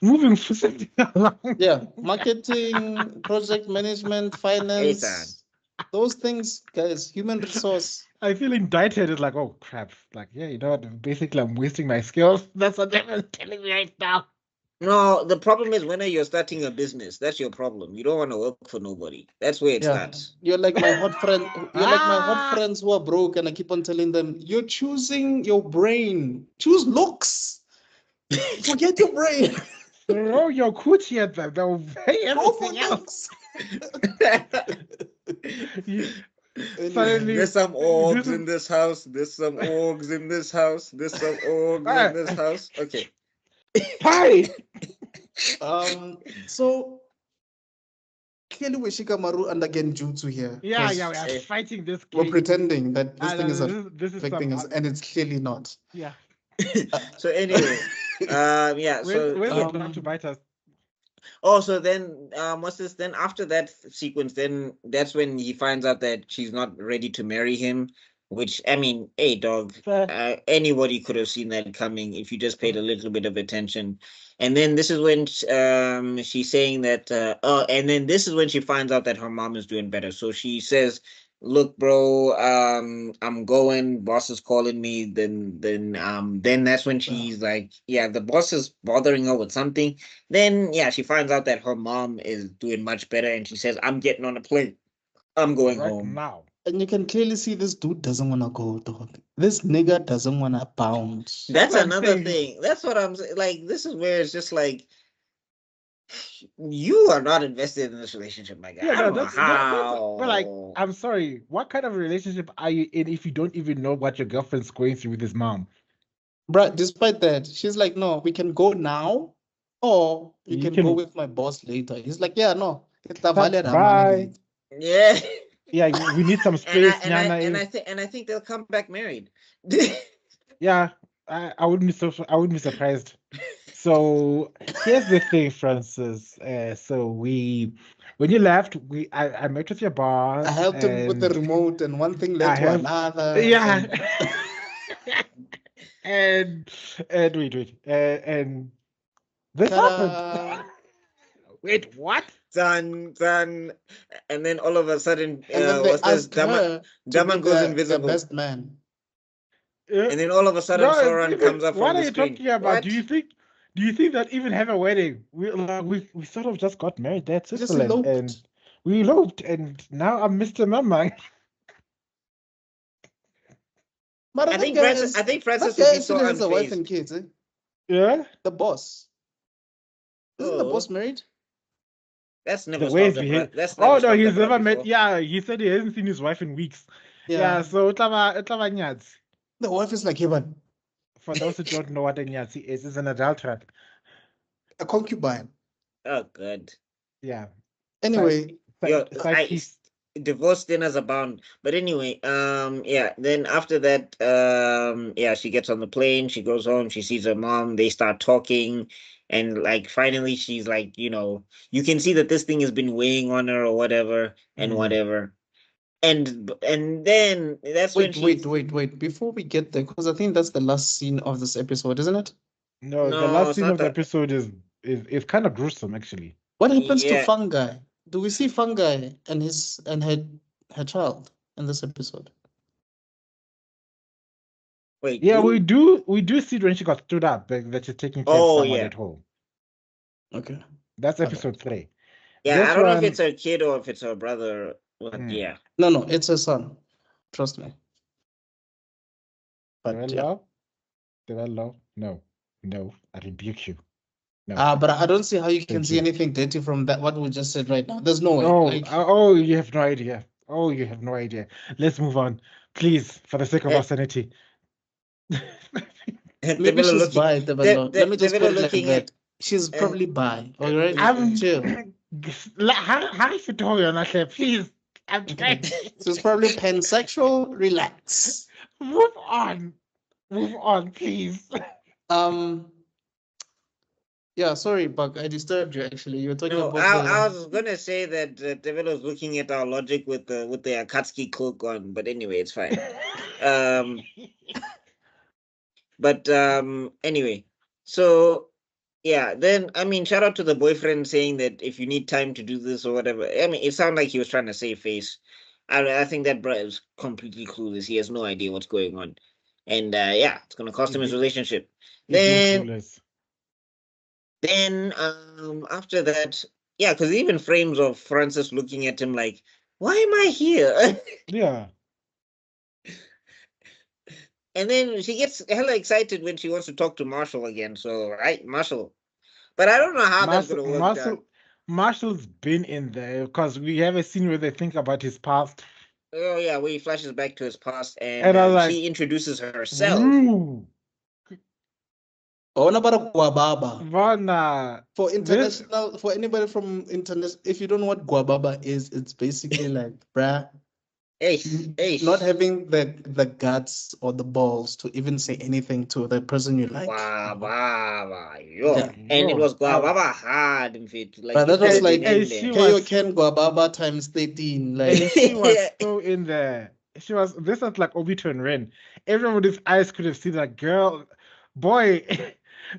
Moving specifically along. Yeah, marketing, project management, finance, those things, guys, human resource. I feel indicted. It's like, oh crap. Like, yeah, you know what? Basically, I'm wasting my skills. That's what they're telling me right now. No, the problem is when you're starting a business. That's your problem. You don't want to work for nobody. That's where it starts. You're like my hot friend. You're like my hot friends who are broke, and I keep on telling them, you're choosing your brain. Choose looks. Forget your brain. Throw your coochie at them. They'll pay Go for everything else. looks. Suddenly, There's some orgs in this house. There's some orgs in this house. There's some orgs in this house. Okay. Hi. So clearly we Shikamaru and again Jutsu here. Yeah, we are fighting this game. We're pretending that this thing is this is affecting us, and it's clearly not. Yeah. So anyway, yeah. Where's the dog to bite us? Oh, so then what's this? Then after that sequence, then that's when he finds out that she's not ready to marry him. Which I mean, hey dog, Fair. anybody could have seen that coming if you just paid a little bit of attention. And then this is when she's saying that oh, and then this is when she finds out that her mom is doing better. So she says, "Look, bro, I'm going. Boss is calling me." Then that's when she's like, yeah, the boss is bothering her with something. Then yeah, she finds out that her mom is doing much better, and she says, "I'm getting on a plane. I'm going Right home." now. And you can clearly see this dude doesn't want to go, dog. This nigga doesn't want to bounce. That's what I'm another saying. thing. That's what I'm saying. Like, this is where it's just like you are not invested in this relationship, my guy. Yeah, I no, don't know that's but like, how. I'm sorry. What kind of relationship are you in if you don't even know what your girlfriend's going through with his mom? Bruh, despite that, she's like, no, we can go now, or you You can go can with my boss later. He's like, yeah, no. bye. Yeah. Yeah, we need some space, Nyana. I think they'll come back married. Yeah, I wouldn't be I wouldn't be surprised. So here's the thing, Francis. So when you left, I met with your boss, I helped him with the and remote, and one thing I led to have another. yeah, and and wait, and this happened. ta-da. Wait, what? Done. And then all of a sudden, And then they what's this? asked her to be Daman goes their invisible. best man. And then all of a sudden, No, Sauron comes up what from are the you screen. talking about? What? Do you think that even have a wedding? We sort of just got married there at Just Switzerland, and eloped. we eloped, and now I'm Mr. Mama. But I that think guy Francis. I think that Francis guy would be so actually has a wife and unfazed. kids, eh? Yeah. The boss. Isn't the boss Oh, married? that's The never way stopped a he That's oh never no, stopped a he's bra never met. before. Yeah, he said he hasn't seen his wife in weeks. Yeah, so utlaba nyatsi. The wife is like, yeah, but For those who don't know what a nyatsi is, it's an adulterer. a concubine. Oh, good. Yeah, Anyway, Yo, side piece. divorce dinners abound. But anyway, yeah. Then after that, yeah, she gets on the plane. She goes home. She sees her mom. They start talking, and like finally, she's like, you can see that this thing has been weighing on her or whatever and whatever. And then that's when wait. Before we get there, because I think that's the last scene of this episode, isn't it? No, the No, last it's scene not of the that. episode is kind of gruesome, actually. What happens to Yeah. Fungi? Do we see Fungi and her child in this episode? Wait. Yeah, Who? we do see when she got stood up that she's taking care of Oh someone yeah. at home. Okay. That's Alright. episode 3. Yeah. This I don't know if one, it's her kid or if it's her brother. But yeah. No, it's her son. Trust me. But Did I yeah. love? Did I love? No, I rebuke you. No. But I don't see how you can Thank see you. anything dirty from that what we just said right now. There's no way. Oh, Like, oh, you have no idea. Oh, you have no idea. Let's move on, please, for the sake of our sanity. maybe she's bi, Develo. Let me just put it like looking that. at. She's probably bi. All right, I'm chill. how if you told you not please? I'm trying. She's probably pansexual. Relax. Move on, please. Yeah, sorry, Buck. I disturbed you. Actually, you were talking No, about I was gonna say that Develo's looking at our logic with the Akatsuki cloak on, but anyway, it's fine. But anyway, so yeah, then I mean, shout out to the boyfriend saying that if you need time to do this or whatever. I mean, it sounded like he was trying to save face. I think that bro is completely clueless. He has no idea what's going on, and yeah, it's gonna cost him his relationship. Then after that, yeah, because even frames of Francis looking at him like, why am I here? Yeah. And then she gets hella excited when she wants to talk to Marshall again. So, right, Marshall. But I don't know how that's going to work. Marshall's been in there because we have a scene where they think about his past. Oh, yeah, where he flashes back to his past and she introduces herself. Ooh. Oh, about guababa. Vana. For international, for anybody from international, if you don't know what guababa is, it's basically like, bruh, not having the guts or the balls to even say anything to the person you like. Guava, yo. Yeah. And it Yo, was guava hard, in fact. Like But you that was could have like been in she there. Keo was Ken Guababa times 13. Like, and she was so in there. She was this was like Obito and Ren. Everybody's eyes could have seen that girl. Boy,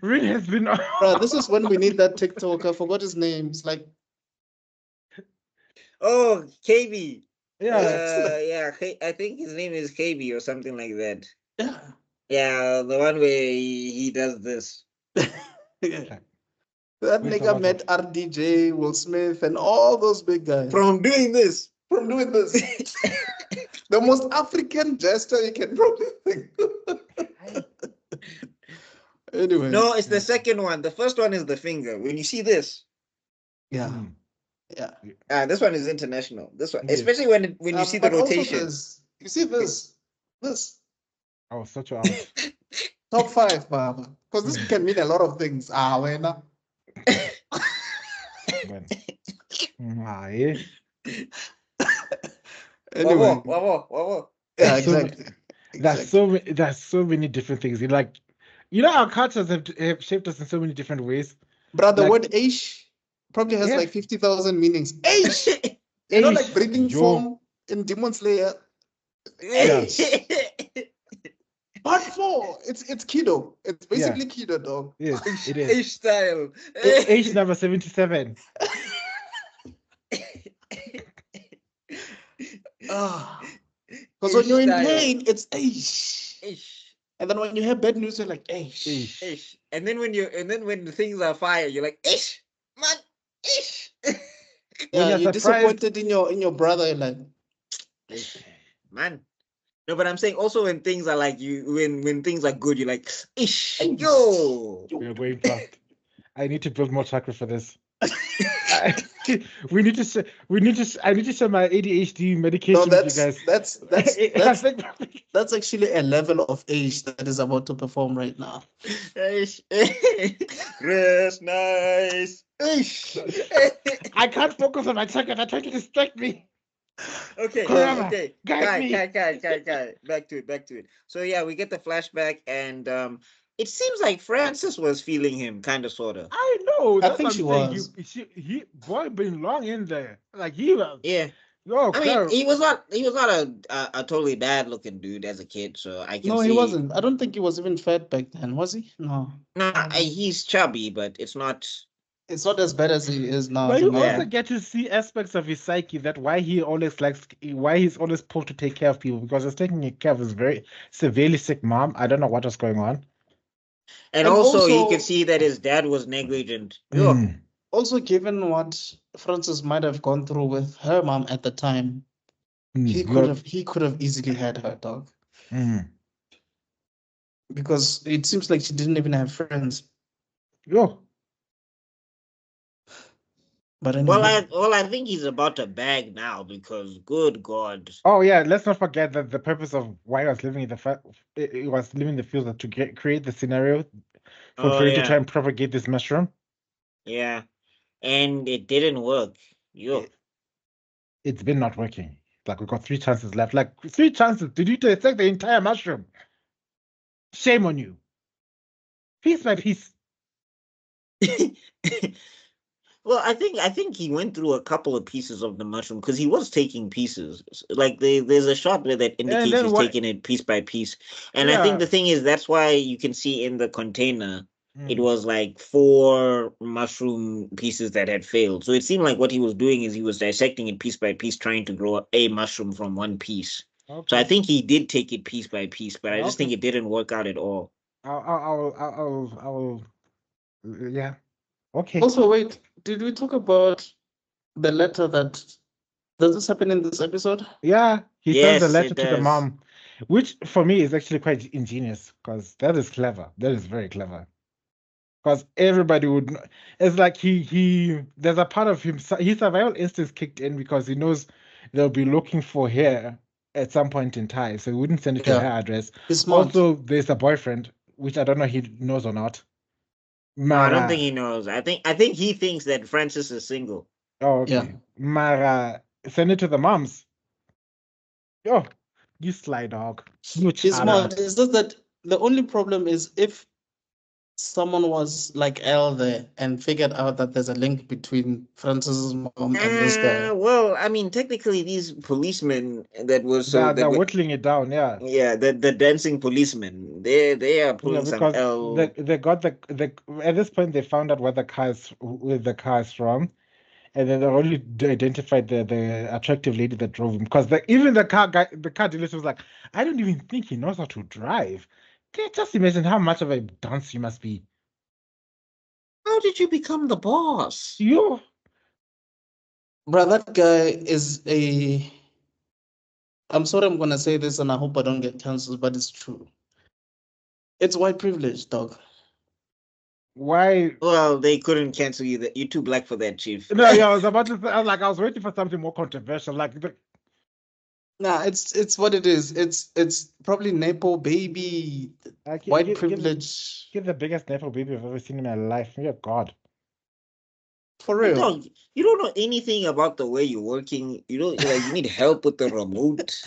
Ren has been bro, this is when we need that TikToker. I forgot his name. It's like, Oh, KB. yeah. Yeah, I think his name is KB or something like that. yeah. Yeah, the one where he does this. Yeah. That Wait, nigga what? met RDJ, Will Smith, and all those big guys. From doing this. From doing this. The most African gesture you can probably think. Anyway. No, it's the second one. The first one is the finger. When you see this, Yeah. Mm. Yeah. this one is international. This one, Yes. especially when you see the But also rotation. this, you see this. I was such a out. Top 5, Baba. Because this can mean a lot of things. Wena. When, yeah. Anyway. Whoa. Yeah, So- exactly. That's so many different things. Like, you know, our cultures have shaped us in so many different ways. But the Like- word Aish probably has Yeah. like 50,000 meanings. Aish! You know, like Aish, breathing yo. form in Demon Slayer. Aish! Part 4. It's keto. It's basically keto, dog. Yes, it is. H style. Age number 77. Because when you're in Aish style. pain, it's Aish. Ish. And then when you have bad news, you're like, Aish. Ish. And then when the things are fire, you're like, ish, man, ish. When Yeah, you're you're surprised- disappointed in your brother. You're like, Ish. Man. No, but I'm saying also when things are like when things are good, you're like, ish, yo. We are going fast. I need to build more chakra for this. We need to. I need to share my ADHD medication no, with you guys. that's actually a level of age that is about to perform right now. Ish. Rest nice. Ish. I can't focus on my chakra. They're trying to distract me. Okay, Kurama, okay. guide me. Guy. Back to it. So yeah, we get the flashback, and it seems like Francis was feeling him, kind of, sort of. I know. I That's think what she I'm saying. was. He boy been long in there. Like he was. Yeah, Yo, I mean, he was not a totally bad looking dude as a kid, so I can No, see. he wasn't. I don't think he was even fat back then, was he? No. He's chubby, but it's not. It's not as bad as he is now. But you tomorrow. also get to see aspects of his psyche that why he's always pulled to take care of people because he's taking care of his very severely sick mom. I don't know what was going on. And And also, he also- could see that his dad was negligent. Mm. Also, given what Francis might have gone through with her mom at the time, he could have easily had her, dog. Mm. Because it seems like she didn't even have friends. Yo. But anyway, Well, I think he's about to bag now because, good God. Oh yeah, let's not forget that the purpose of why he was living in it was living in the field to create the scenario for Fury to try and propagate this mushroom. Yeah, and it didn't work. It's been not working. Like we got 3 chances left. Like 3 chances. Did you take the entire mushroom? Shame on you. Piece by piece. Well, I think he went through a couple of pieces of the mushroom because he was taking pieces. Like there's a shot where that indicates then he's what- taking it piece by piece. And I think Yeah. the thing is that's why you can see in the container it Mm. was like 4 mushroom pieces that had failed. So it seemed like what he was doing is he was dissecting it piece by piece, trying to grow a mushroom from one piece. So I Okay. think he did take it piece by piece, but I just Okay. think it didn't work out at all. I'll yeah. Okay. also, wait, did we talk about the letter that does this happen in this episode? Yeah, he sends a Yes, letter it to the does. mom, which for me is actually quite ingenious because that is clever. That is very clever. Because everybody would know. It's like there's a part of him, his survival instincts kicked in because he knows they'll be looking for her at some point in time. So he wouldn't send it to Yeah. her address. He's smart. Also, there's a boyfriend, which I don't know if he knows or not. No, I don't Mara- think he knows. I think he thinks that Francis is single. Oh, okay. Yeah. Mara, send it to the moms. Oh, you sly dog. You She's charmer. smart. It's just that the only problem is if someone was like L there and figured out that there's a link between Francis's mom and this guy. Well, I mean, technically, these policemen that were They're whittling it down, yeah. yeah, the dancing policemen, they are Yeah, pulling some because L. they got the at this point they found out where the car is from, and then they only identified the attractive lady that drove him. Because even the car dealership was like, I don't even think he knows how to drive. Can you just imagine how much of a dunce you must be? How did you become the boss? You Bro, that guy is a. I'm sorry I'm gonna say this and I hope I don't get cancelled, but it's true. It's white privilege, dog. why? Well, they couldn't cancel you. That you're too black for that, chief. No, yeah, I was about to say, I was waiting for something more controversial, like Nah, it's what it is. It's probably Nepo baby, white privilege. Give the biggest Nepo baby I've ever seen in my life. Oh God. For real. Dog, you don't know anything about the way you're working. You don't like. You need help with the remote.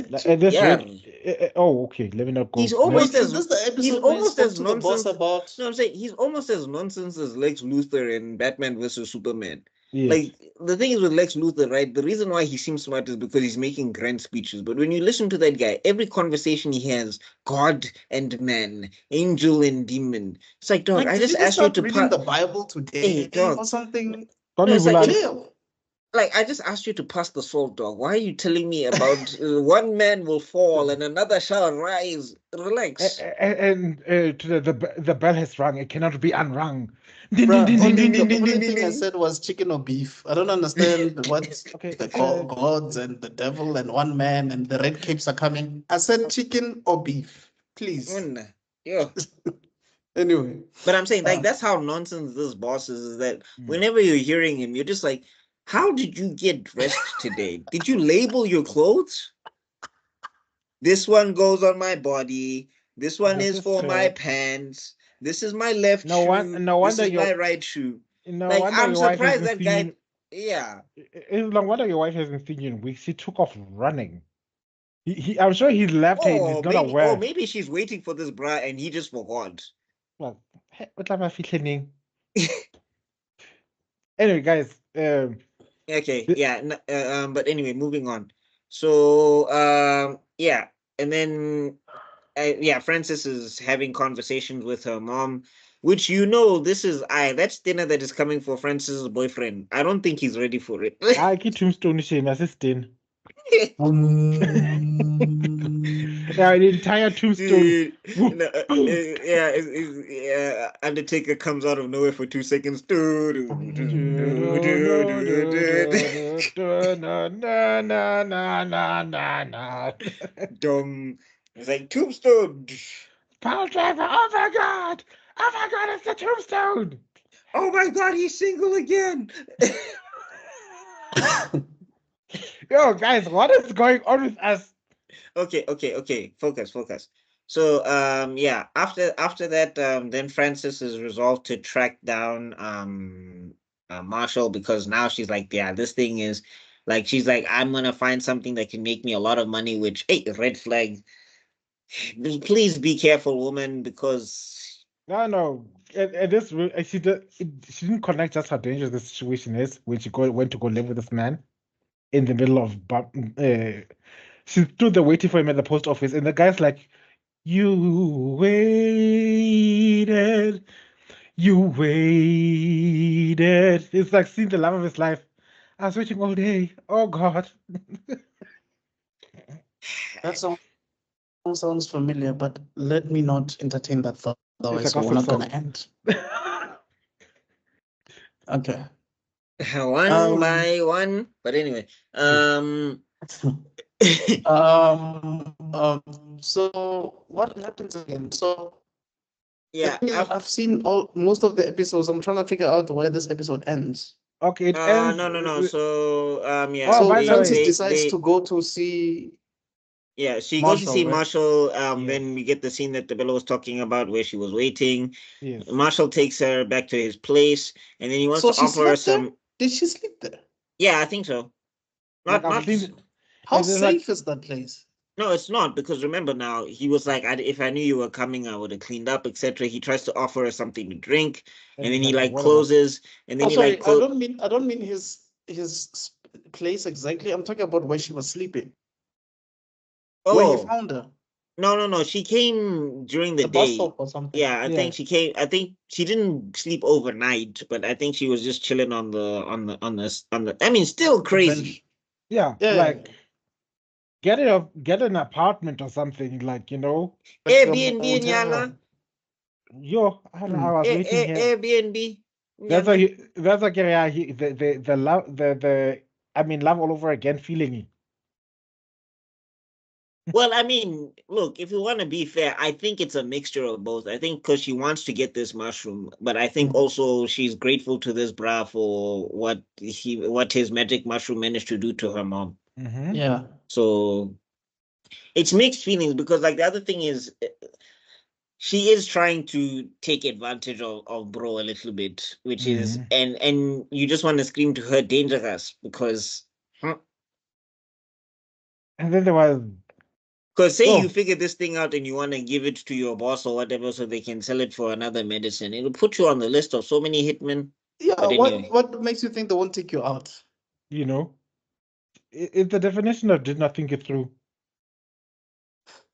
Like, at this Yeah. rate, oh, okay. Let me not go. He's almost Wait, as is this the episode he's where he almost spoke as to the boss nonsense. about? No, I'm saying he's almost as nonsense as Lex Luthor in Batman versus Superman. Yes. Like the thing is with Lex Luthor, right? The reason why he seems smart is because he's making grand speeches. But when you listen to that guy, every conversation he has, God and man, angel and demon. It's like, dog, Like, I did just you just asked you start to reading the Bible today Hey, dog. or something? Don't No, it's even like, like- Chill. like I just asked you to pass the salt, dog. Why are you telling me about one man will fall and another shall rise? Relax. and the bell has rung. It cannot be unrung. Ding, Bruh, ding, ding, ding, only ding, the ding, only ding, thing ding, I ding. said was chicken or beef. I don't understand what Okay, the gods and the devil and one man and the red capes are coming. I said chicken or beef, please. Yeah. Anyway, But I'm saying, like, that's how nonsense this boss is that Mm. whenever you're hearing him, you're just like, how did you get dressed today? Did you label your clothes? This one goes on my body. This one This is is for my shirt. pants. This is my left No shoe. one- no This wonder is your- my right shoe. No Like, wonder I'm your wife surprised hasn't that guy. seen Yeah. It's no wonder your wife hasn't seen you in weeks. She took off running. I'm sure he left her and he's not aware. Maybe she's waiting for this bra and he just forgot. Well, what am I feeling? Anyway, guys, Okay, yeah, but anyway, moving on. So, yeah, and then, yeah, Frances is having conversations with her mom, which this is that's dinner that is coming for Frances's boyfriend. I don't think he's ready for it. I keep tombstone shame assisting. Yeah, the entire tombstone. Dude, yeah, Undertaker comes out of nowhere for 2 seconds. Dumb. It's like Tombstone. Power driver, oh my god! Oh my god, it's the tombstone! Oh my god, he's single again. Yo, guys, what is going on with us? Okay. Focus. So yeah, after that, then Frances is resolved to track down Marshall, because now she's like, yeah, this thing is like, she's like, I'm gonna find something that can make me a lot of money, which, hey, red flag. Please be careful, woman, because No. At this, she didn't connect just how dangerous the situation is when she went to go live with this man in the middle of. She stood there waiting for him at the post office, and the guy's like, "You waited, you waited." It's like seeing the love of his life. I was waiting all day. Oh God. that sounds familiar, but let me not entertain that thought. Otherwise, a we're gospel not gonna song. end. Okay. one by one. But anyway, so what happens again? So yeah, I've seen most of the episodes. I'm trying to figure out where this episode ends. Okay, it ends. no. So yeah. Oh, So by the Francis way, decides to go to see. Yeah, she goes to see Marshall, right? Marshall. Then we get the scene that the Bella was talking about, where she was waiting. yes. Marshall takes her back to his place, and then he wants So to she offer her slept there? some. Did she sleep there? Yeah, I think so. Like, Not I've seen How And there's safe is that place? No, it's not, because remember now, he was like, if I knew you were coming, I would have cleaned up, etc. He tries to offer her something to drink, and then he like what about closes, and then Oh, he like sorry, I don't mean his place exactly. I'm talking about where she was sleeping, where he oh, found her. no. She came during the The bus day. stop or something. Yeah, I yeah, think she came. I think she didn't sleep overnight, but I think she was just chilling on the. I mean, still The crazy. bench. yeah, Yeah, like get an apartment or something, like, like a Airbnb in Yala, motel. I was waiting here. Airbnb. That's why Nyana. that's like, yeah, the love, I mean, love all over again feeling. Well, I mean, look, if you want to be fair, I think it's a mixture of both. I think because she wants to get this mushroom, but I think Mm. also she's grateful to this bra for what his magic mushroom managed to do to her mom. Mm-hmm. Yeah. So it's mixed feelings, because like the other thing is, she is trying to take advantage of bro a little bit, which is, Mm-hmm. and you just want to scream to her, dangerous, because And then there was, say you oh, figure this thing out and you want to give it to your boss or whatever so they can sell it for another medicine, it'll put you on the list of so many hitmen. Yeah. But anyway, What makes you think they won't take you out? you know, it's the definition of did not think it through.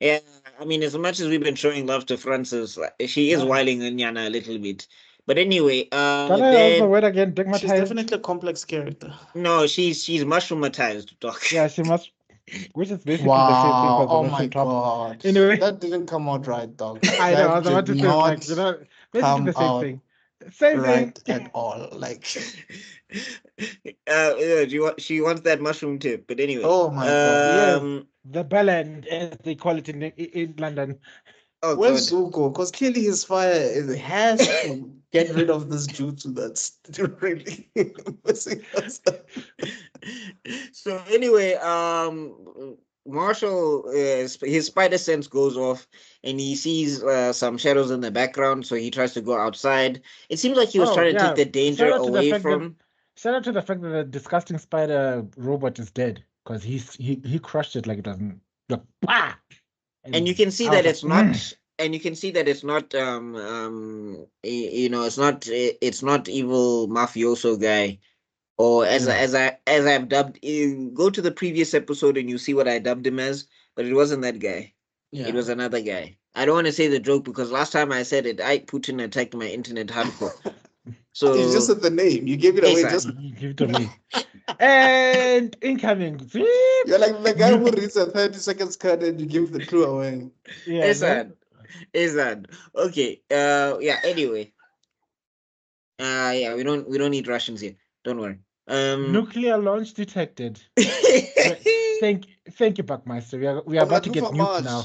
yeah, I mean, as much as we've been showing love to Frances, like, she is Yeah. wiling Nyana a little bit. But anyway, Can I also then wait again, She's stigmatized? definitely a complex character. no, she's mushroommatized, doc. Yeah, she must, which is basically the same thing Wow. because the Oh my mushroom top. God. Anyway, That didn't come out right, dog. I know, I That was about did to say, it's like, not basically the come same out thing. Same thing. right at all. Like, Yeah, she wants that mushroom tip. But anyway, oh my God. Yes, the bellend, as they call it in London. oh Where's god. Zuko? Because clearly his fire has to get rid of this jutsu that's really messing us up. So anyway, Marshall, his spider sense goes off, and he sees some shadows in the background. So he tries to go outside. It seems like he was Oh trying to take yeah, the danger away from. shout out to the fact that the disgusting spider robot is dead because he crushed it like it doesn't. Like, bah! And you And can see I was that like, it's not. And you can see that it's not. It's not evil mafioso guy. Or yeah. as I've dubbed, go to the previous episode and you see what I dubbed him as, but it wasn't that guy. It Yeah. was another guy. I don't want to say the joke because last time I said it, Putin attacked my internet hardcore. You just So said the name. You gave it away ASAP. just. You give it to me. And incoming. You're like the guy who Nuke. reads a 30 seconds card and you give the clue away. Yeah, no? ASAP. Okay. Yeah. Anyway. Yeah. We don't need Russians here. Don't worry. Nuclear launch detected. Thank thank you, Buckmeister. We are about to get nuked now.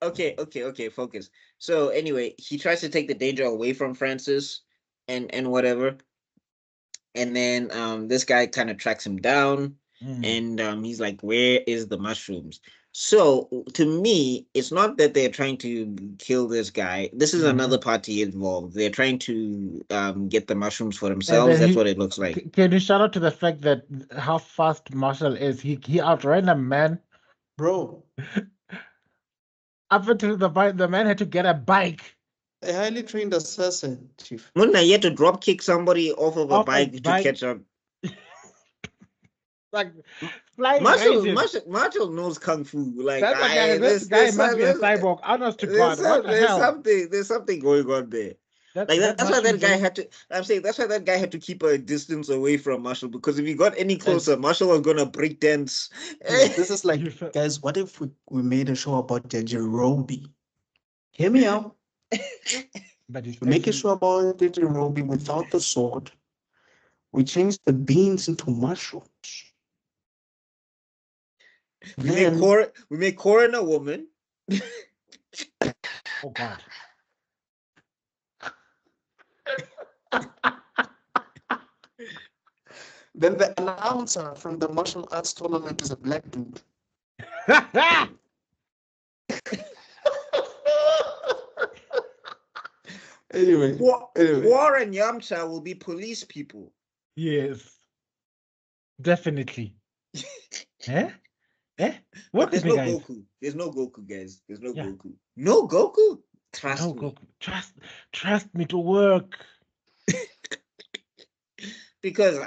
Okay. Okay. Focus. So anyway, he tries to take the danger away from Francis, and whatever. And then this guy kind of tracks him down, and he's like, where is the mushrooms? So to me, it's not that they're trying to kill this guy. This is another party involved. They're trying to get the mushrooms for And themselves. then That's what it looks like. can you shout out to the fact that how fast Marshall is? He outran a man Bro, up until the man had to get a bike a highly trained assassin, Chief. Munna, you had to drop kick somebody off of a off a bike to bike, catch up. like flying races. Marshall knows kung fu. Like That's like, this guy must be a cyborg. Honest to God, what the hell? there's something going on there. That That's why mushroom that guy juice- had to. I'm saying that's why that guy had to keep a distance away from Marshall, because if he got any closer, Marshall was gonna break dance. This is like, guys, what if we made a show about Yajirobe? Hear me out. But it's We make a actually, show about Yajirobe without the sword. We change the beans into mushrooms. We make Corin a woman. oh God. Then the announcer from the martial arts tournament is a black dude. Anyway, War and Yamcha will be police people. Yes, definitely. Eh? But Work there's with me, no guys. Goku. There's no Goku, guys. There's no Yeah. Goku. No Goku? Trust No, me. Goku. Trust me to work. Because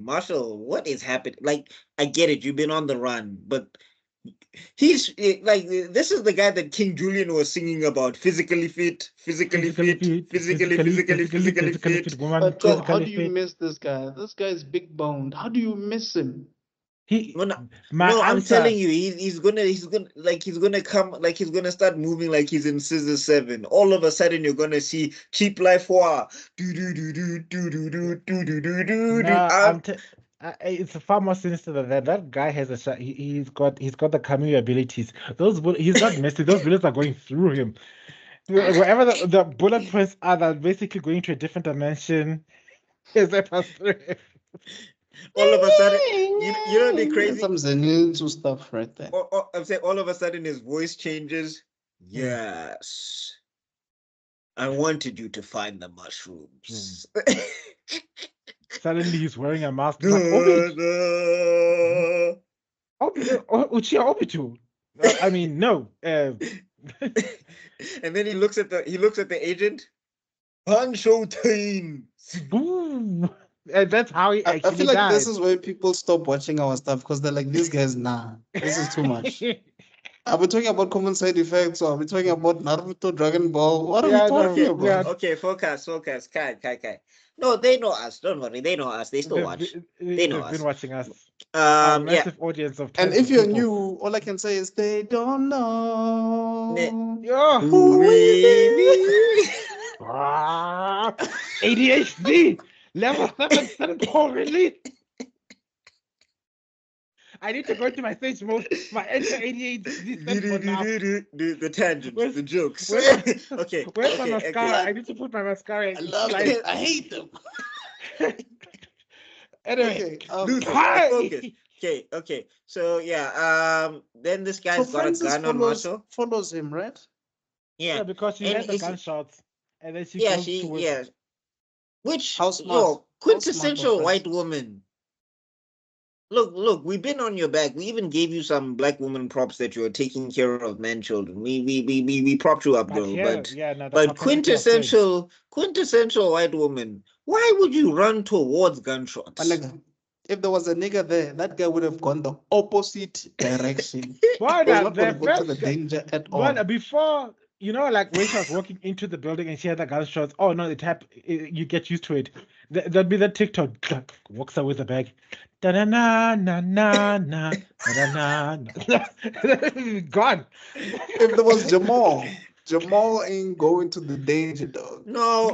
Marshall, what is happening? Like, I get it, you've been on the run, but this is the guy that King Julian was singing about. Physically fit, physically fit, physically fit. Woman, But how physically do you fit. miss this guy? This guy is big boned. How do you miss him? He, No, no, my no, I'm answer. telling you, he's gonna come, like he's gonna start moving like he's in Scissor 7. All of a sudden you're gonna see Cheap Life 4. Do do do do do do do do do do do. No, it's far more sinister than that. That guy has he's got the cameo abilities. He's not messy. Those bullets are going through him. Wherever the bullet points are, they're basically going to a different dimension. As they pass through him. All of a sudden, you know what'd be crazy? Some Zenitsu stuff right there. I'm saying all of a sudden his voice changes. Yes. I wanted you to find the mushrooms. Suddenly he's wearing a mask. Da, Like, da. Uchiha Obito. I mean, no. And then he looks at the agent. Pancho time. Boom. And that's how he I actually feel like died. this is where people stop watching our stuff because they're like, these guys, nah, this is too much. Are we talking about common side effects or are we talking about Naruto, Dragon Ball? What are we talking about? Okay, focus. Kai. No, they know us. Don't worry, they know us. They still watch. They know They've us. been watching us. A massive audience of And tons if of you're people. new, all I can say is they don't know. Yeah. Who we ADHD level 7 Central release. I need to go into my stage mode. My enter ADHD set for now. The tangents, the jokes. Okay. Where's my mascara? I need to put my mascara. I love it. I hate them. Anyway, Focus. Okay. So yeah, then this guy's got a gun on Marshall. Follows him, right? Yeah, because she had the gunshots, and then she goes towards yeah. Which How smart. quintessential How smart, white woman. Look, we've been on your back. We even gave you some black woman props that you were taking care of men, children. We propped you up, But bro. here, But quintessential white woman. Why would you run towards gunshots? But like, if there was a nigga there, that guy would have gone the opposite direction. Why He was not? not going to go to the danger at all. Well, before, like when she was walking into the building and she had the gunshots, oh no, you get used to it. There'd be that TikTok, walks out with a bag. Da-na-na-na-na-na, da-na-na. Gone. If there was Jamal ain't going to the danger, dog. No,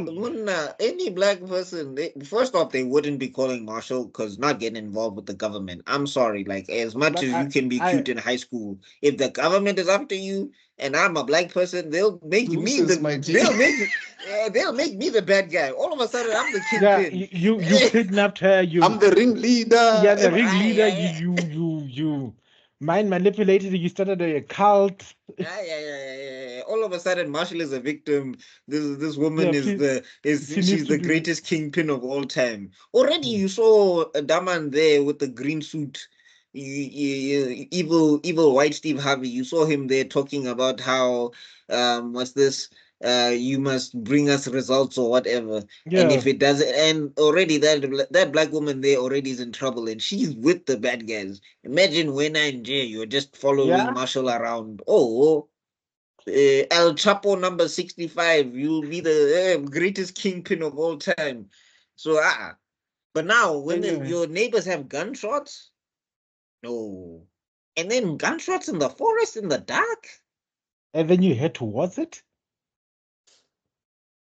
any black person, first off, they wouldn't be calling Marshall because not getting involved with the government. I'm sorry, like as much as you can be cute in high school, if the government is after you and I'm a black person, they'll make me the bad guy. All of a sudden, I'm the kingpin. You kidnapped her. I'm the ringleader. Yeah, the ringleader. You mind manipulated. You started a cult. Yeah. All of a sudden, Marshall is a victim. This woman she's the greatest kingpin of all time. Already, you saw a Daman there with the green suit. Evil white Steve Harvey. You saw him there talking about how what's this? You must bring us results or whatever. Yeah. And if it doesn't, and already that black woman there already is in trouble, and she's with the bad guys. Imagine when I'm in jail, you're just following Marshall around. Oh, El Chapo number 65. You'll be the greatest kingpin of all time. So but now when your neighbors have gunshots, no, and then gunshots in the forest in the dark, and then you head towards it.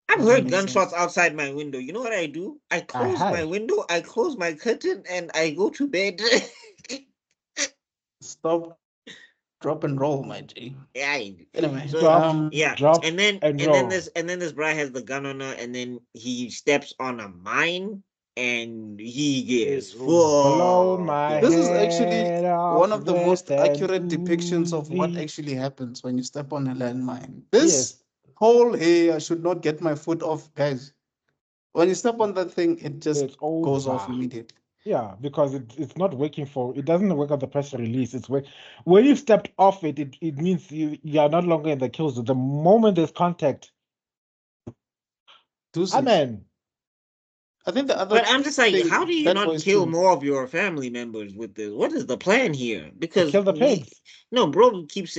I've heard gunshots outside my window. You know what I do? I close my window, I close my curtain, and I go to bed. Stop, drop and roll, my G. Yeah. Anyway, so, drop and then this Bri has the gun on her, and then he steps on a mine, and he gets blown my This is actually one of the most accurate depictions of what actually happens when you step on a landmine. This whole, hey, I should not get my foot off, guys. When you step on that thing, it just goes off immediately. Yeah, because it's not working it doesn't work on the pressure release. It's when you stepped off it means you are no longer in the kill zone. The moment there's contact, Deuces. amen. I think the other But I'm just like, thing, how do you Bad not Boys kill 2. more of your family members with this? What is the plan here? Because Kill the pigs. no, bro keeps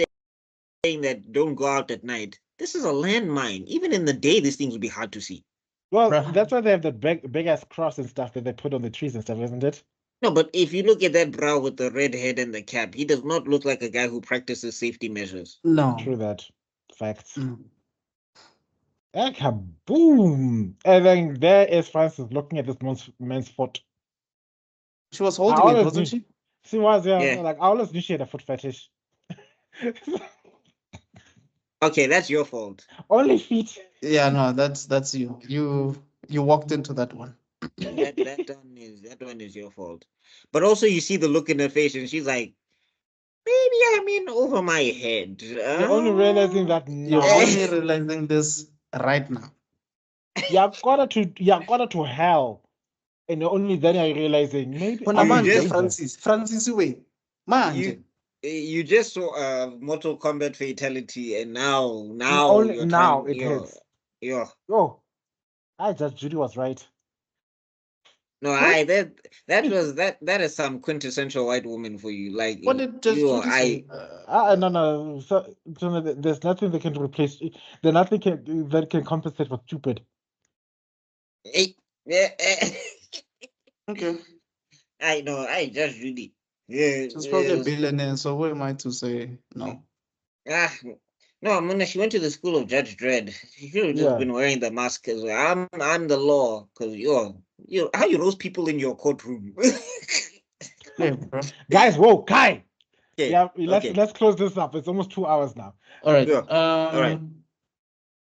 saying that don't go out at night. This is a landmine. Even in the day, these things would be hard to see. Well, Bruh. that's why they have the big ass cross and stuff that they put on the trees and stuff, isn't it? No, but if you look at that brow with the red head and the cap, he does not look like a guy who practices safety measures. No. True that. Facts. Mm. And kaboom! And then there is Francis looking at this man's foot. She was I holding it, always wasn't knew she? she was, yeah. Yeah. Like I always knew she had a foot fetish. Okay, that's your fault. Only feet. Yeah, no, that's you. You walked into that one. That one is your fault. But also, you see the look in her face, and she's like, "Maybe I'm in over my head." You're only realizing that You're now. only realizing this right now. You're got to hell. And only then are you realizing maybe When I'm I'm in just- danger. Francis way. Manje. You just saw a Mortal Kombat fatality, and now Only you're now trying, it hits. Yeah. Oh, I just Judy was right. No, What? that is some quintessential white woman for you. Like What did just you, Judy say? No. So there's nothing that can replace. There's nothing that can compensate for stupid. Okay. I know. I just really. Yeah. She's probably a billionaire, so who am I to say no? No, Muna, she went to the school of Judge Dredd. She should have just Yeah. been wearing the mask as well. I'm the law, because you how you roast people in your courtroom. Yeah, bro. Guys, whoa, Kai. Okay, Yeah, okay. let's close this up. It's almost 2 hours now. All right. Yeah. All right.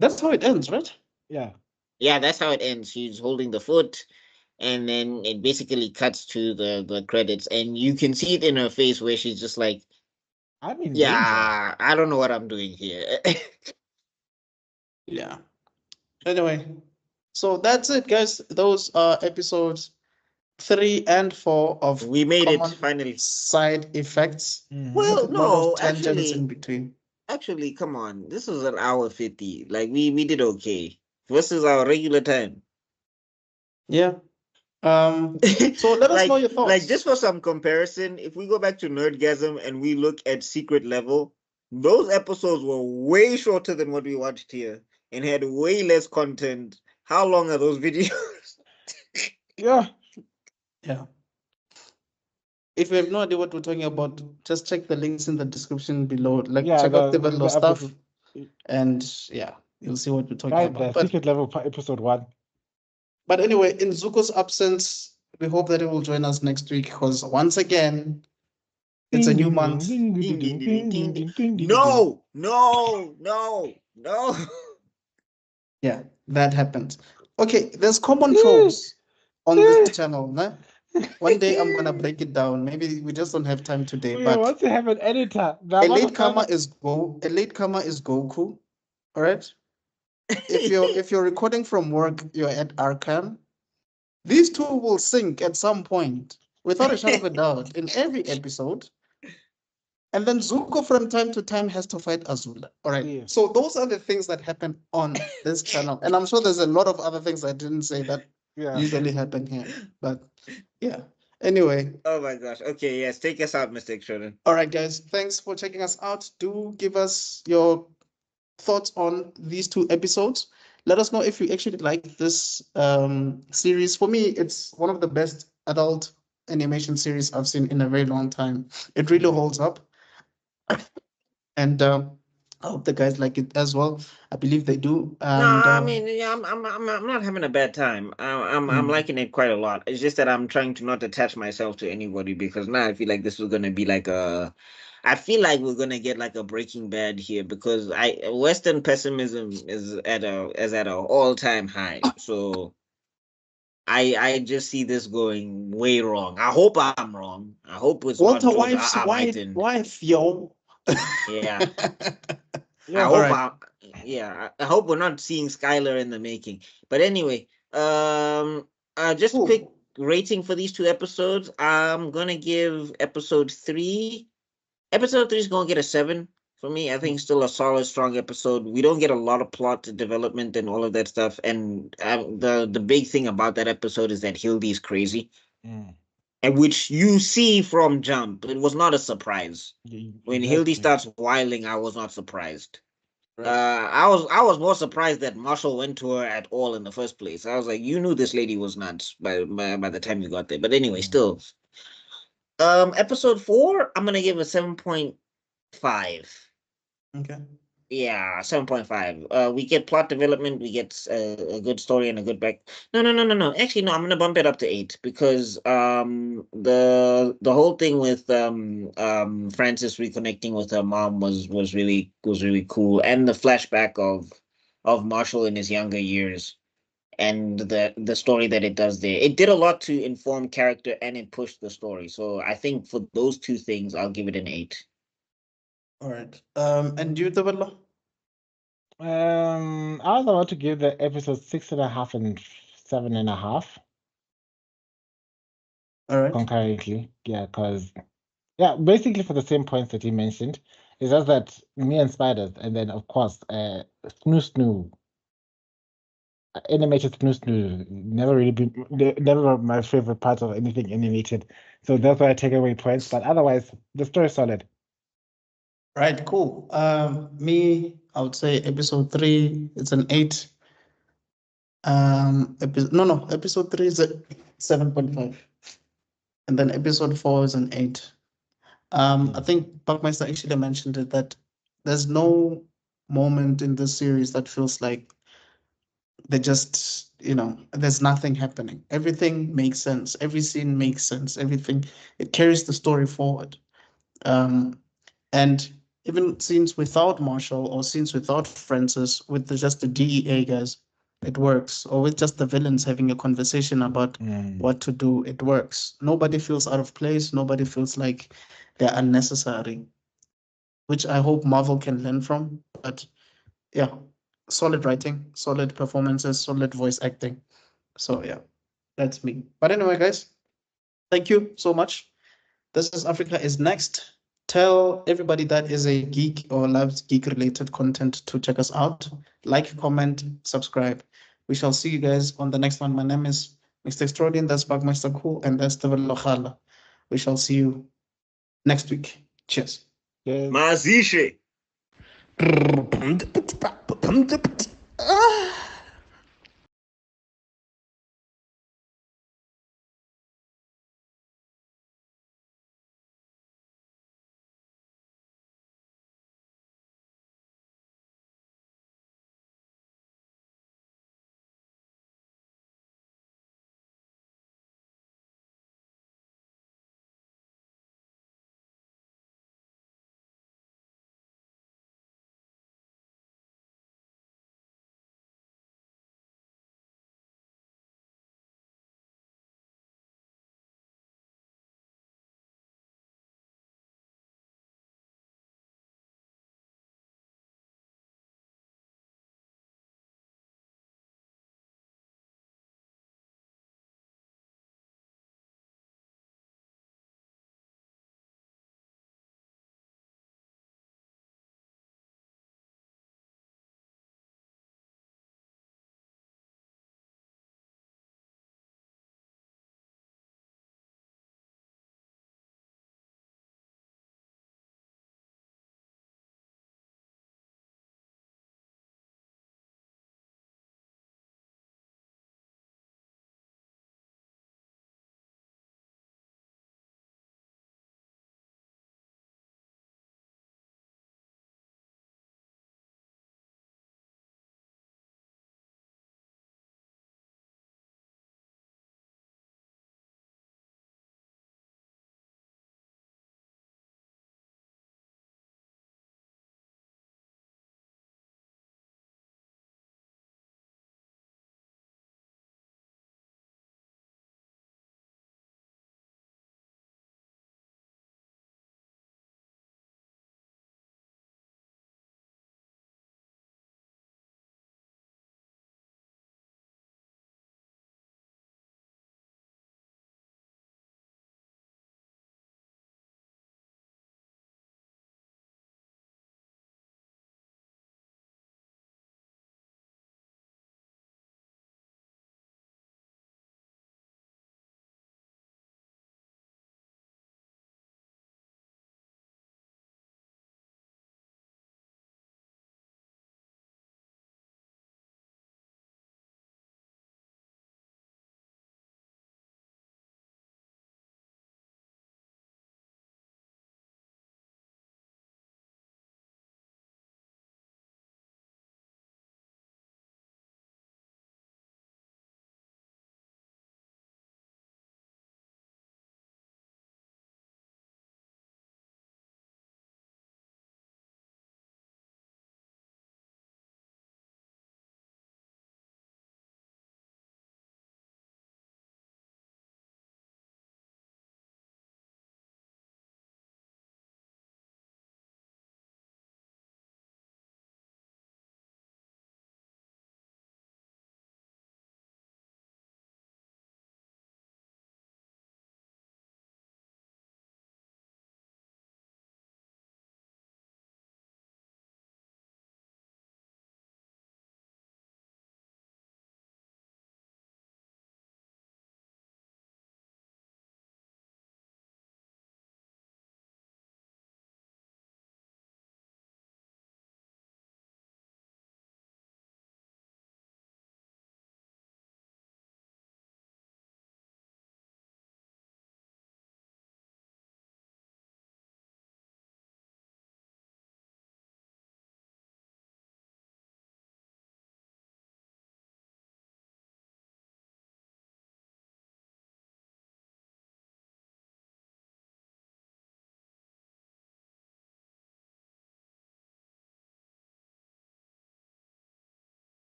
That's how it ends, right? Yeah. Yeah, that's how it ends. She's holding the foot, and then it basically cuts to the credits, and you can see it in her face where she's just like, I'm in danger. yeah, I don't know what I'm doing here. Yeah. Anyway, so that's it, guys. Those are episodes 3 and 4 of We made it Common finally. Side Effects. Well, With a lot no, of tangents actually, in between. come on. This was an hour 50. Like we did okay versus our regular time. Yeah. So let us know your thoughts. Like just for some comparison, if we go back to Nerdgasm and we look at Secret Level, those episodes were way shorter than what we watched here and had way less content. How long are those videos? Yeah. Yeah. If you have no idea what we're talking about, just check the links in the description below. Like Yeah, check out the the stuff, episode. and yeah, you'll see what we're talking Guys, about. the secret level episode 1. But anyway, in Zuko's absence, we hope that he will join us next week because once again, it's a new month. No. Yeah, that happened. Okay, there's common tropes on this channel. Nah? One day I'm gonna break it down. Maybe we just don't have time today. We But want to have an editor. a latecomer is Goku. All right. If you're recording from work, you're at Arkham. These two will sync at some point, without a shadow of a doubt, in every episode. And then Zuko from time to time has to fight Azula. All right. Yeah. So those are the things that happen on this channel. And I'm sure there's a lot of other things I didn't say that usually happen here. But yeah. Anyway. Oh my gosh. Okay, yes. Take us out, Mr. Extraordinary. All right, guys. Thanks for checking us out. Do give us your thoughts on these 2 episodes. Let us know if you actually like this series. For me, it's one of the best adult animation series I've seen in a very long time. It really holds up. And I hope the guys like it as well. I believe they do. And, no, I mean, yeah, I'm not having a bad time. I'm liking it quite a lot. It's just that I'm trying to not attach myself to anybody because now I feel like this is gonna be like I feel like we're gonna get like a Breaking Bad here because Western pessimism is at an all-time high. So I just see this going way wrong. I hope I'm wrong. I hope it's Walter not White's wife, yo. Yeah. Yeah. I hope we're not seeing Skylar in the making. But anyway, just Who? quick. rating for these two episodes, I'm gonna give episode 3. Episode 3 is gonna get a 7 for me. I think still a solid, strong episode. We don't get a lot of plot development and all of that stuff. And the big thing about that episode is that Hildy's crazy, Mm. and which you see from jump. It was not a surprise when Hildy Exactly. starts whiling. I was not surprised. Right. I was more surprised that Marshall went to her at all in the first place. I was like, you knew this lady was nuts by the time you got there. But anyway, Mm. still, episode 4, I'm gonna give a 7.5. Okay. Yeah, 7.5. We get plot development, we get a good story and a good back. No. Actually, no, I'm gonna bump it up to 8 because the whole thing with Frances reconnecting with her mom was really cool, and the flashback of Marshall in his younger years and the story that it does there. It did a lot to inform character and it pushed the story. So I think for those two things, I'll give it an 8. All right. And you, Tabella? I was about to give the episode 6.5 and 7.5 All right. concurrently. Yeah, because basically for the same points that you mentioned. It's just that me and spiders, and then of course, snoo snoo, animated snoo snoo, never my favorite part of anything animated. So that's why I take away points. But otherwise, the story is solid. Right. Cool. Me, I would say episode 3. It's an 8. Episode 3 is a 7.5, and then episode 4 is an 8. I think Buckmeister actually mentioned it that there's no moment in this series that feels like they just, there's nothing happening. Everything makes sense. Every scene makes sense. Everything, it carries the story forward. Um, and even scenes without Marshall or scenes without Francis, with just the DEA guys, it works. Or with just the villains having a conversation about what to do, it works. Nobody feels out of place. Nobody feels like they're unnecessary, which I hope Marvel can learn from. But yeah, solid writing, solid performances, solid voice acting. So yeah, that's me. But anyway, guys, thank you so much. This is Africa is Next. Tell everybody that is a geek or loves geek related content to check us out. Like, comment, subscribe. We shall see you guys on the next one. My name is Mr. Extraordinary. That's Bagmaster Cool, and that's the Lokhala. We shall see you next week. Cheers. Yes. Mazishe.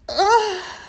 Ah.